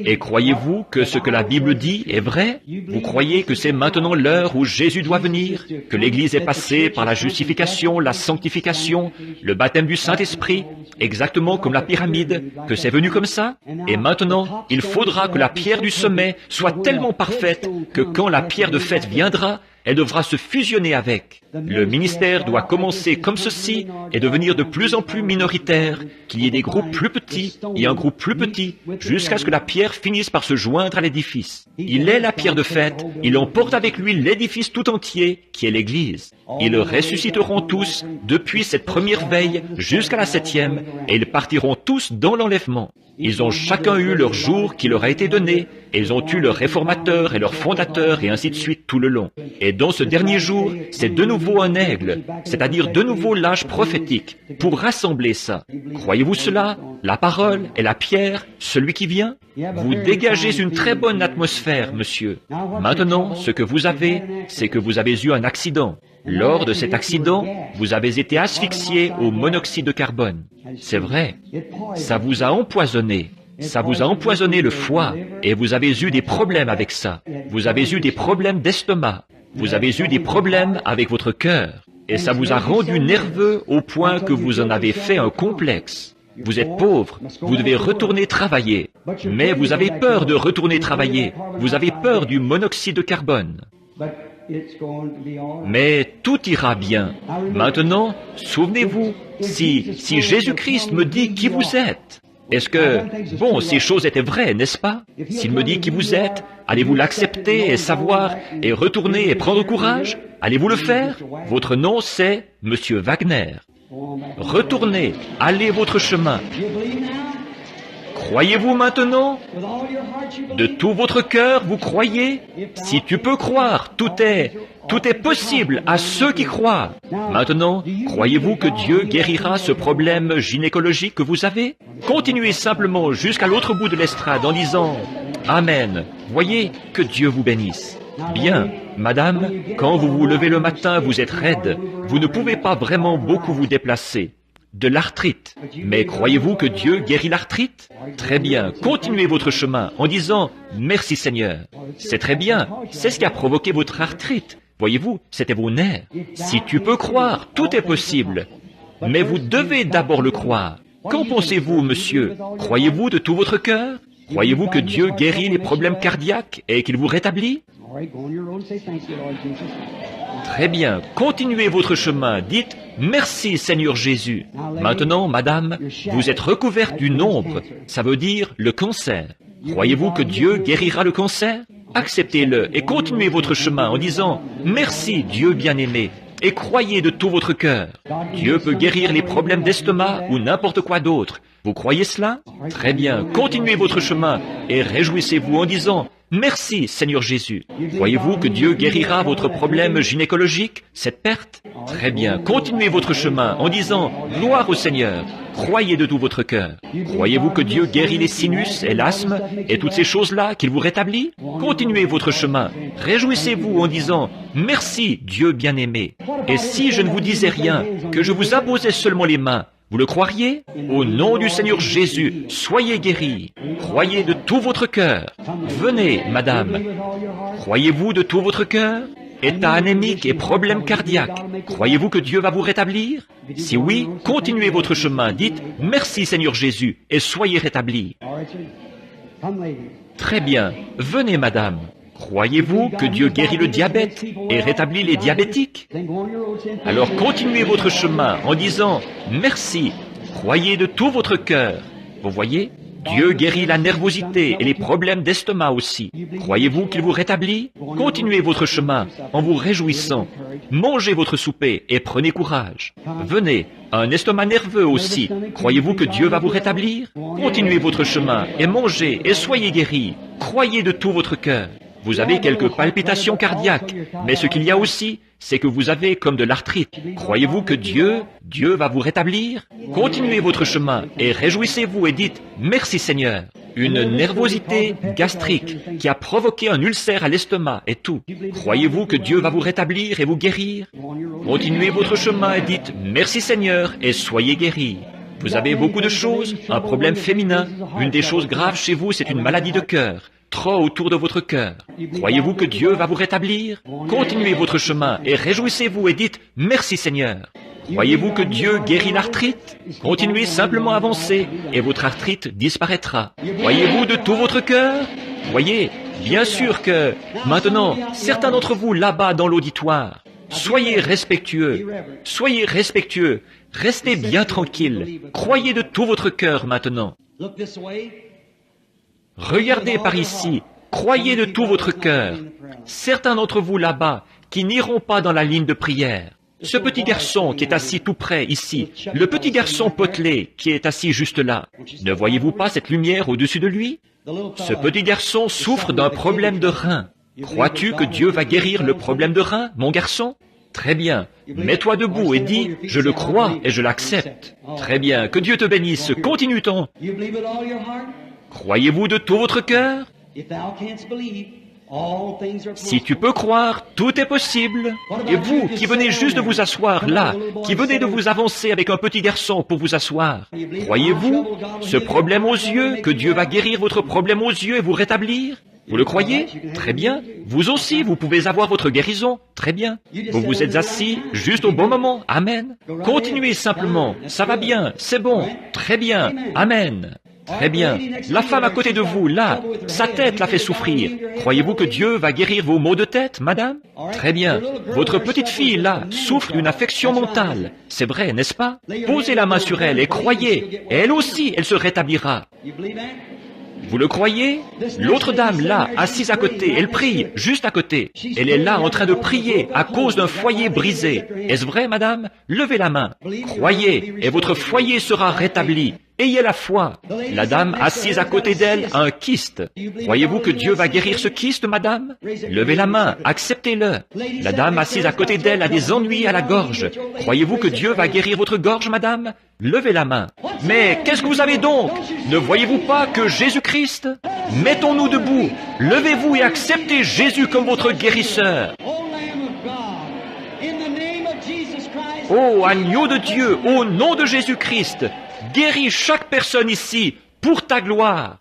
Speaker 1: Et croyez-vous que ce que la Bible dit est vrai? Vous croyez que c'est maintenant l'heure où Jésus doit venir? Que l'Église est passée par la justification, la sanctification, le baptême du Saint-Esprit, exactement comme la pyramide, que c'est venu comme ça? Et maintenant, il faudra que la pierre du sommet soit tellement parfaite que quand la pierre de fête viendra, elle devra se fusionner avec. Le ministère doit commencer comme ceci et devenir de plus en plus minoritaire, qu'il y ait des groupes plus petits et un groupe plus petit, jusqu'à ce que la pierre finisse par se joindre à l'édifice. Il est la pierre de fête, il emporte avec lui l'édifice tout entier, qui est l'Église. Ils ressusciteront tous, depuis cette première veille jusqu'à la 7e, et ils partiront tous dans l'enlèvement. Ils ont chacun eu leur jour qui leur a été donné, et ils ont eu leur réformateur et leur fondateur, et ainsi de suite tout le long. Et dans ce dernier jour, c'est de nouveau un aigle, c'est-à-dire de nouveau l'âge prophétique, pour rassembler ça. Croyez-vous cela? La parole et la pierre, celui qui vient? Vous dégagez une très bonne atmosphère, monsieur. Maintenant, ce que vous avez, c'est que vous avez eu un accident. Lors de cet accident, vous avez été asphyxié au monoxyde de carbone. C'est vrai. Ça vous a empoisonné. Ça vous a empoisonné le foie et vous avez eu des problèmes avec ça. Vous avez eu des problèmes d'estomac. Vous avez eu des problèmes avec votre cœur. Et ça vous a rendu nerveux au point que vous en avez fait un complexe. Vous êtes pauvre, vous devez retourner travailler. Mais vous avez peur de retourner travailler. Vous avez peur du monoxyde de carbone. Mais tout ira bien. Maintenant, souvenez-vous, si Jésus-Christ me dit qui vous êtes, est-ce que, bon, ces choses étaient vraies, n'est-ce pas? S'il me dit qui vous êtes, allez-vous l'accepter et savoir, et retourner et prendre courage? Allez-vous le faire? Votre nom, c'est Monsieur Wagner. Retournez, allez votre chemin. Croyez-vous maintenant? De tout votre cœur, vous croyez? Si tu peux croire, tout est possible à ceux qui croient. Maintenant, croyez-vous que Dieu guérira ce problème gynécologique que vous avez? Continuez simplement jusqu'à l'autre bout de l'estrade en disant « Amen ». Voyez, que Dieu vous bénisse. Bien, madame, quand vous vous levez le matin, vous êtes raide. Vous ne pouvez pas vraiment beaucoup vous déplacer. De l'arthrite. Mais croyez-vous que Dieu guérit l'arthrite? Très bien, continuez votre chemin en disant « Merci Seigneur ». C'est très bien, c'est ce qui a provoqué votre arthrite. Voyez-vous, c'était vos nerfs. Si tu peux croire, tout est possible. Mais vous devez d'abord le croire. Qu'en pensez-vous, monsieur? Croyez-vous de tout votre cœur? Croyez-vous que Dieu guérit les problèmes cardiaques et qu'il vous rétablit? Très bien, continuez votre chemin, dites « Merci Seigneur Jésus ». Maintenant, madame, vous êtes recouverte d'une ombre, ça veut dire le cancer. Croyez-vous que Dieu guérira le cancer? Acceptez-le et continuez votre chemin en disant « Merci Dieu bien-aimé » et croyez de tout votre cœur. Dieu peut guérir les problèmes d'estomac ou n'importe quoi d'autre. Vous croyez cela? Très bien, continuez votre chemin et réjouissez-vous en disant « Merci, Seigneur Jésus. Croyez-vous que Dieu guérira votre problème gynécologique, cette perte? Très bien, continuez votre chemin en disant « Gloire au Seigneur ». Croyez de tout votre cœur. Croyez-vous que Dieu guérit les sinus et l'asthme et toutes ces choses-là, qu'il vous rétablit? Continuez votre chemin. Réjouissez-vous en disant « Merci, Dieu bien-aimé ». Et si je ne vous disais rien, que je vous imposais seulement les mains, vous le croiriez? Au nom du Seigneur Jésus, soyez guéris. Croyez de tout votre cœur. Venez, madame. Croyez-vous de tout votre cœur? État anémique et problème cardiaque. Croyez-vous que Dieu va vous rétablir? Si oui, continuez votre chemin. Dites « Merci Seigneur Jésus » et soyez rétablis. Très bien. Venez, madame. Croyez-vous que Dieu guérit le diabète et rétablit les diabétiques? Alors continuez votre chemin en disant « Merci ». Croyez de tout votre cœur. Vous voyez? Dieu guérit la nervosité et les problèmes d'estomac aussi. Croyez-vous qu'il vous rétablit? Continuez votre chemin en vous réjouissant. Mangez votre souper et prenez courage. Venez, un estomac nerveux aussi. Croyez-vous que Dieu va vous rétablir? Continuez votre chemin et mangez et soyez guéris. Croyez de tout votre cœur. Vous avez quelques palpitations cardiaques, mais ce qu'il y a aussi, c'est que vous avez comme de l'arthrite. Croyez-vous que Dieu va vous rétablir? Continuez votre chemin et réjouissez-vous et dites « Merci Seigneur ». Une nervosité gastrique qui a provoqué un ulcère à l'estomac et tout. Croyez-vous que Dieu va vous rétablir et vous guérir? Continuez votre chemin et dites « Merci Seigneur » et soyez guéris. Vous avez beaucoup de choses, un problème féminin. Une des choses graves chez vous, c'est une maladie de cœur. Trop autour de votre cœur. Croyez-vous que Dieu va vous rétablir? Continuez votre chemin et réjouissez-vous et dites « Merci Seigneur ». Croyez-vous que Dieu guérit l'arthrite? Continuez simplement à avancer et votre arthrite disparaîtra. Croyez-vous de tout votre cœur? Voyez, bien sûr que maintenant, certains d'entre vous là-bas dans l'auditoire, soyez respectueux, restez bien tranquille, croyez de tout votre cœur maintenant. Regardez par ici, croyez de tout votre cœur. Certains d'entre vous là-bas qui n'iront pas dans la ligne de prière. Ce petit garçon qui est assis tout près ici, le petit garçon potelé qui est assis juste là, ne voyez-vous pas cette lumière au-dessus de lui? Ce petit garçon souffre d'un problème de rein. Crois-tu que Dieu va guérir le problème de rein, mon garçon? Très bien. Mets-toi debout et dis « Je le crois et je l'accepte ». Très bien. Que Dieu te bénisse. Continue-t-on. Croyez-vous de tout votre cœur? Si tu peux croire, tout est possible. Et vous, qui venez juste de vous asseoir là, qui venez de vous avancer avec un petit garçon pour vous asseoir, croyez-vous, ce problème aux yeux, que Dieu va guérir votre problème aux yeux et vous rétablir? Vous le croyez? Très bien. Vous aussi, vous pouvez avoir votre guérison. Très bien. Vous vous êtes assis juste au bon moment. Amen. Continuez simplement. Ça va bien. C'est bon. Très bien. Amen. Très bien. La femme à côté de vous, là, sa tête la fait souffrir. Croyez-vous que Dieu va guérir vos maux de tête, madame? Très bien. Votre petite fille, là, souffre d'une affection mentale. C'est vrai, n'est-ce pas? Posez la main sur elle et croyez. Et elle aussi, elle se rétablira. Vous le croyez? L'autre dame, là, assise à côté, elle prie, juste à côté. Elle est là en train de prier à cause d'un foyer brisé. Est-ce vrai, madame? Levez la main. Croyez, et votre foyer sera rétabli. Ayez la foi. La dame assise à côté d'elle a un kyste. Croyez-vous que Dieu va guérir ce kyste, madame? Levez la main, acceptez-le. La dame assise à côté d'elle a des ennuis à la gorge. Croyez-vous que Dieu va guérir votre gorge, madame? Levez la main. Mais qu'est-ce que vous avez donc? Ne voyez-vous pas que Jésus-Christ? Mettons-nous debout. Levez-vous et acceptez Jésus comme votre guérisseur. Ô agneau de Dieu, au nom de Jésus-Christ, guéris chaque personne ici pour ta gloire.